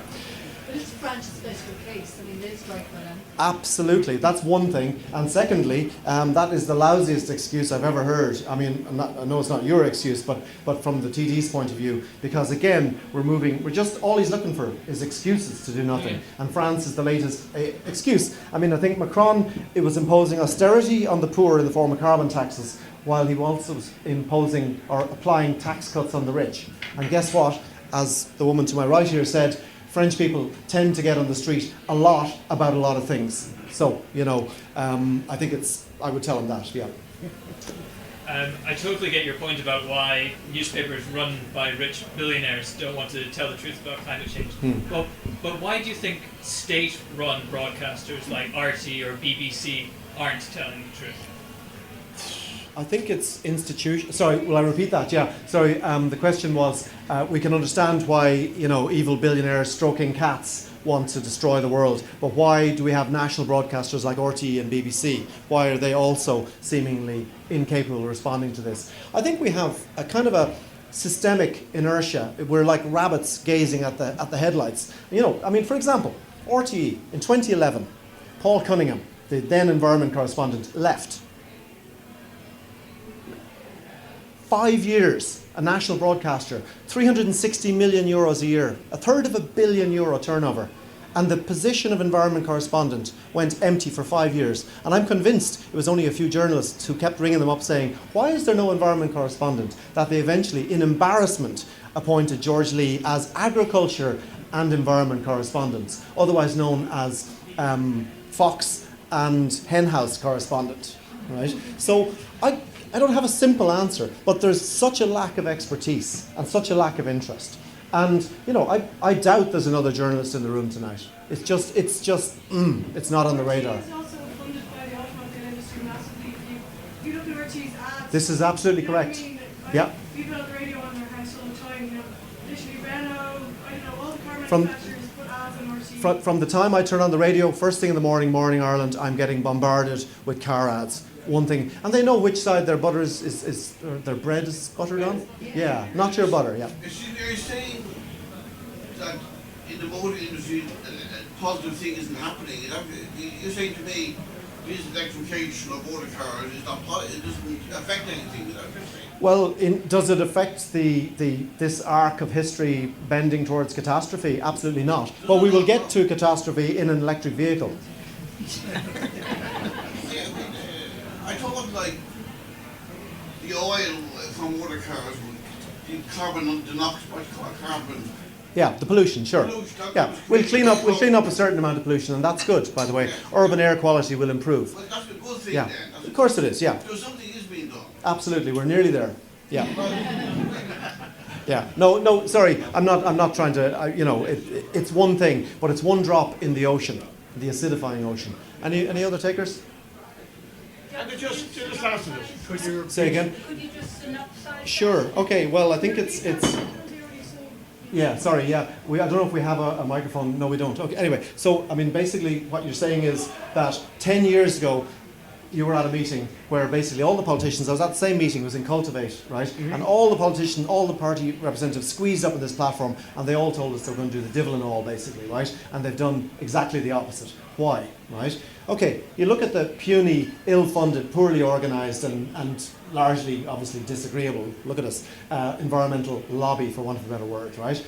But it's France's special case. I mean, they strike for them. Absolutely, that's one thing. And secondly, that is the lousiest excuse I've ever heard. I mean, I know it's not your excuse, but from the TD's point of view, because again, all he's looking for is excuses to do nothing. And France is the latest excuse. I mean, I think Macron, it was imposing austerity on the poor in the form of carbon taxes, while he also was imposing or applying tax cuts on the rich. And guess what? As the woman to my right here said, French people tend to get on the street a lot about a lot of things. So, I think I would tell them that, yeah. I totally get your point about why newspapers run by rich billionaires don't want to tell the truth about climate change. But why do you think state-run broadcasters like RT or BBC aren't telling the truth? I think it's institution. Sorry, will I repeat that? Yeah. Sorry. The question was, we can understand why evil billionaires stroking cats want to destroy the world, but why do we have national broadcasters like RT and BBC? Why are they also seemingly incapable of responding to this? I think we have a kind of systemic inertia. We're like rabbits gazing at the headlights. You know, I mean, for example, RTE in 2011, Paul Cunningham, the then environment correspondent, left. 5 years, a national broadcaster, 360 million euros a year, €1/3 billion turnover. And the position of environment correspondent went empty for 5 years. And I'm convinced it was only a few journalists who kept ringing them up saying, why is there no environment correspondent? That they eventually, in embarrassment, appointed George Lee as agriculture and environment correspondent, otherwise known as Fox and Henhouse correspondent. Right? So I don't have a simple answer, but there's such a lack of expertise and such a lack of interest. And, you know, I doubt there's another journalist in the room tonight. It's not on the radar. It's also funded by the automobile industry massively. If you look at RT's ads... This is absolutely correct. I mean, Yeah. People have the radio on their house all the time, you know. Literally Renault, I don't know, all the car From- manufacturers put ads on RT. From the time I turn on the radio, first thing in the morning, Morning Ireland, I'm getting bombarded with car ads. One thing, and they know which side their butter is or their bread is buttered on. Yeah, not your butter. Yeah. You're saying that in the motor industry, a positive thing isn't happening. You're saying to me, this electrification of motor cars is not it doesn't affect anything. Is that what you're saying? Well, does it affect this arc of history bending towards catastrophe? Absolutely not. But we will get to catastrophe in an electric vehicle. I thought like the oil from motor cars would be carbon, the NOx, what's called carbon. Yeah, the pollution, sure. Yeah, we'll clean up a certain amount of pollution, and that's good, by the way. Urban air quality will improve. Well, that's a good thing Yeah, then. of course it is. Yeah, So something is being done. absolutely. We're nearly there. Yeah. Yeah. No. Sorry, I'm not trying to. It's one thing, but it's one drop in the ocean, the acidifying ocean. Any other takers? And just answer this. Could you Say again. Could you just synopsize? Sure. Okay. Well, I think it's. Yeah. Sorry. Yeah. I don't know if we have a microphone. No, we don't. Okay. Anyway, so I mean, basically, what you're saying is that 10 years ago, you were at a meeting where basically all the politicians, I was at the same meeting, it was in Cultivate, right? Mm-hmm. And all the politicians, all the party representatives squeezed up in this platform, and they all told us they were going to do the divil and all, basically, right? And they've done exactly the opposite. Why, right? Okay, you look at the puny, ill-funded, poorly organised, and largely, obviously, disagreeable, look at us, environmental lobby, for want of a better word, right?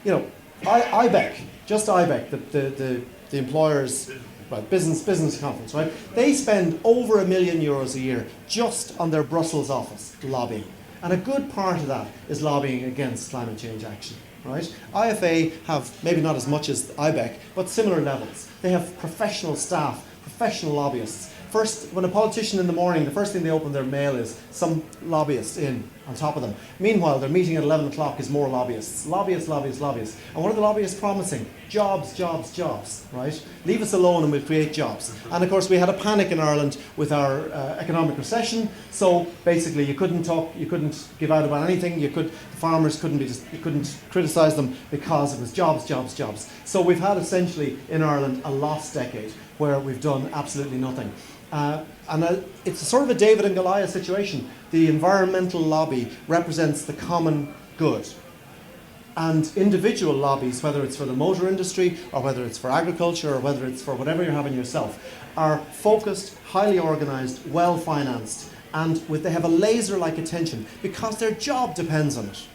You know, IBEC, just IBEC, the employers... Right, business conference, right? They spend over €1 million a year just on their Brussels office lobbying. And a good part of that is lobbying against climate change action, right? IFA have maybe not as much as IBEC, but similar levels. They have professional staff, professional lobbyists. First, when a politician in the morning, the first thing they open their mail is some lobbyist in on top of them. Meanwhile, their meeting at 11 o'clock is more lobbyists. Lobbyists. And what are the lobbyists promising? Jobs, right? Leave us alone and we'll create jobs. And of course, we had a panic in Ireland with our economic recession. So basically, you couldn't talk, you couldn't give out about anything. You couldn't criticise them because it was jobs. So we've had essentially in Ireland a lost decade where we've done absolutely nothing. It's a sort of a David and Goliath situation. The environmental lobby represents the common good. And individual lobbies, whether it's for the motor industry or whether it's for agriculture or whether it's for whatever you're having yourself, are focused, highly organised, well financed, and they have a laser-like attention because their job depends on it.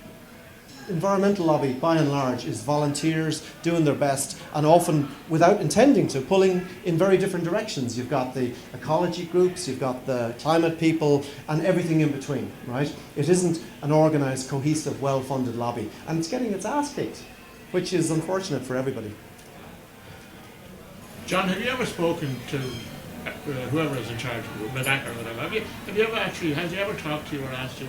Environmental lobby, by and large, is volunteers doing their best and often, without intending to, pulling in very different directions. You've got the ecology groups, you've got the climate people, and everything in between, right? It isn't an organised, cohesive, well-funded lobby. And it's getting its ass kicked, which is unfortunate for everybody. John, have you ever spoken to whoever is in charge of Medac or whatever? Has he ever talked to you or asked you?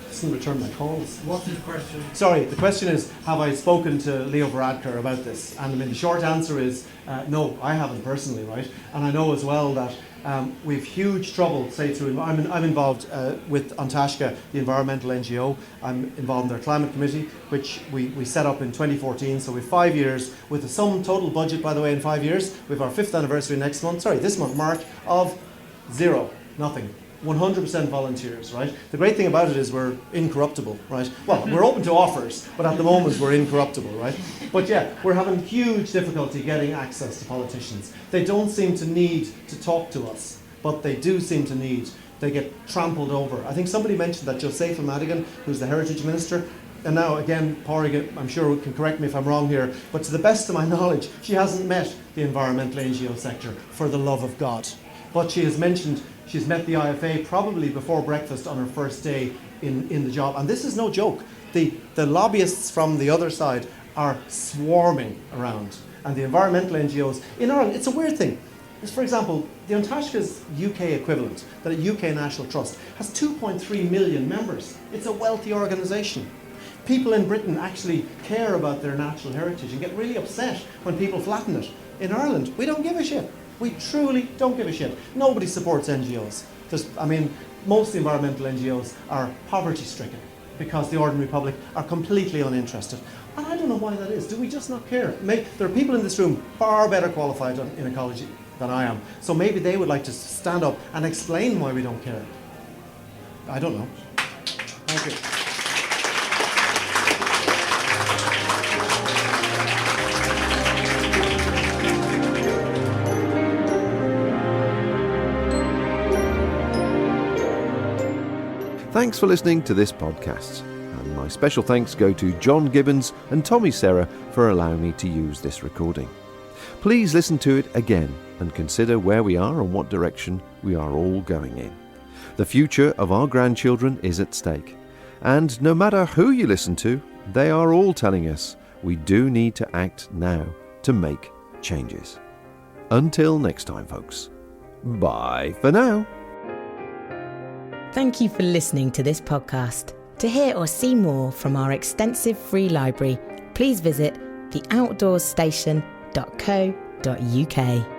Doesn't return my calls. What's his question? Sorry, the question is, have I spoken to Leo Varadkar about this? And I mean, the short answer is, no, I haven't personally, right? And I know as well that we've huge trouble, say through, I'm involved with Antashka, the environmental NGO. I'm involved in their climate committee, which we set up in 2014. So we have 5 years with the sum total budget, by the way, in 5 years. We have our 5th anniversary this month, March, of zero, nothing. 100% volunteers, right? The great thing about it is we're incorruptible, right? Well, we're open to offers, but at the moment we're incorruptible, right? But yeah, we're having huge difficulty getting access to politicians. They don't seem to need to talk to us, but they do seem to need. They get trampled over. I think somebody mentioned that Josepha Madigan, who's the Heritage Minister, and now again, Pádraig, I'm sure can correct me if I'm wrong here, but to the best of my knowledge, she hasn't met the environmental NGO sector, for the love of God. But she has mentioned she's met the IFA probably before breakfast on her first day in the job. And this is no joke. The lobbyists from the other side are swarming around. And the environmental NGOs in Ireland, it's a weird thing. For example, the Antashka's UK equivalent, the UK National Trust, has 2.3 million members. It's a wealthy organisation. People in Britain actually care about their natural heritage and get really upset when people flatten it. In Ireland, we don't give a shit. We truly don't give a shit. Nobody supports NGOs. Most environmental NGOs are poverty-stricken because the ordinary public are completely uninterested. And I don't know why that is. Do we just not care? There are people in this room far better qualified in ecology than I am. So maybe they would like to stand up and explain why we don't care. I don't know. Thank you. Thanks for listening to this podcast. And my special thanks go to John Gibbons and Tommy Serra for allowing me to use this recording. Please listen to it again and consider where we are and what direction we are all going in. The future of our grandchildren is at stake. And no matter who you listen to, they are all telling us we do need to act now to make changes. Until next time, folks. Bye for now. Thank you for listening to this podcast. To hear or see more from our extensive free library, please visit theoutdoorstation.co.uk.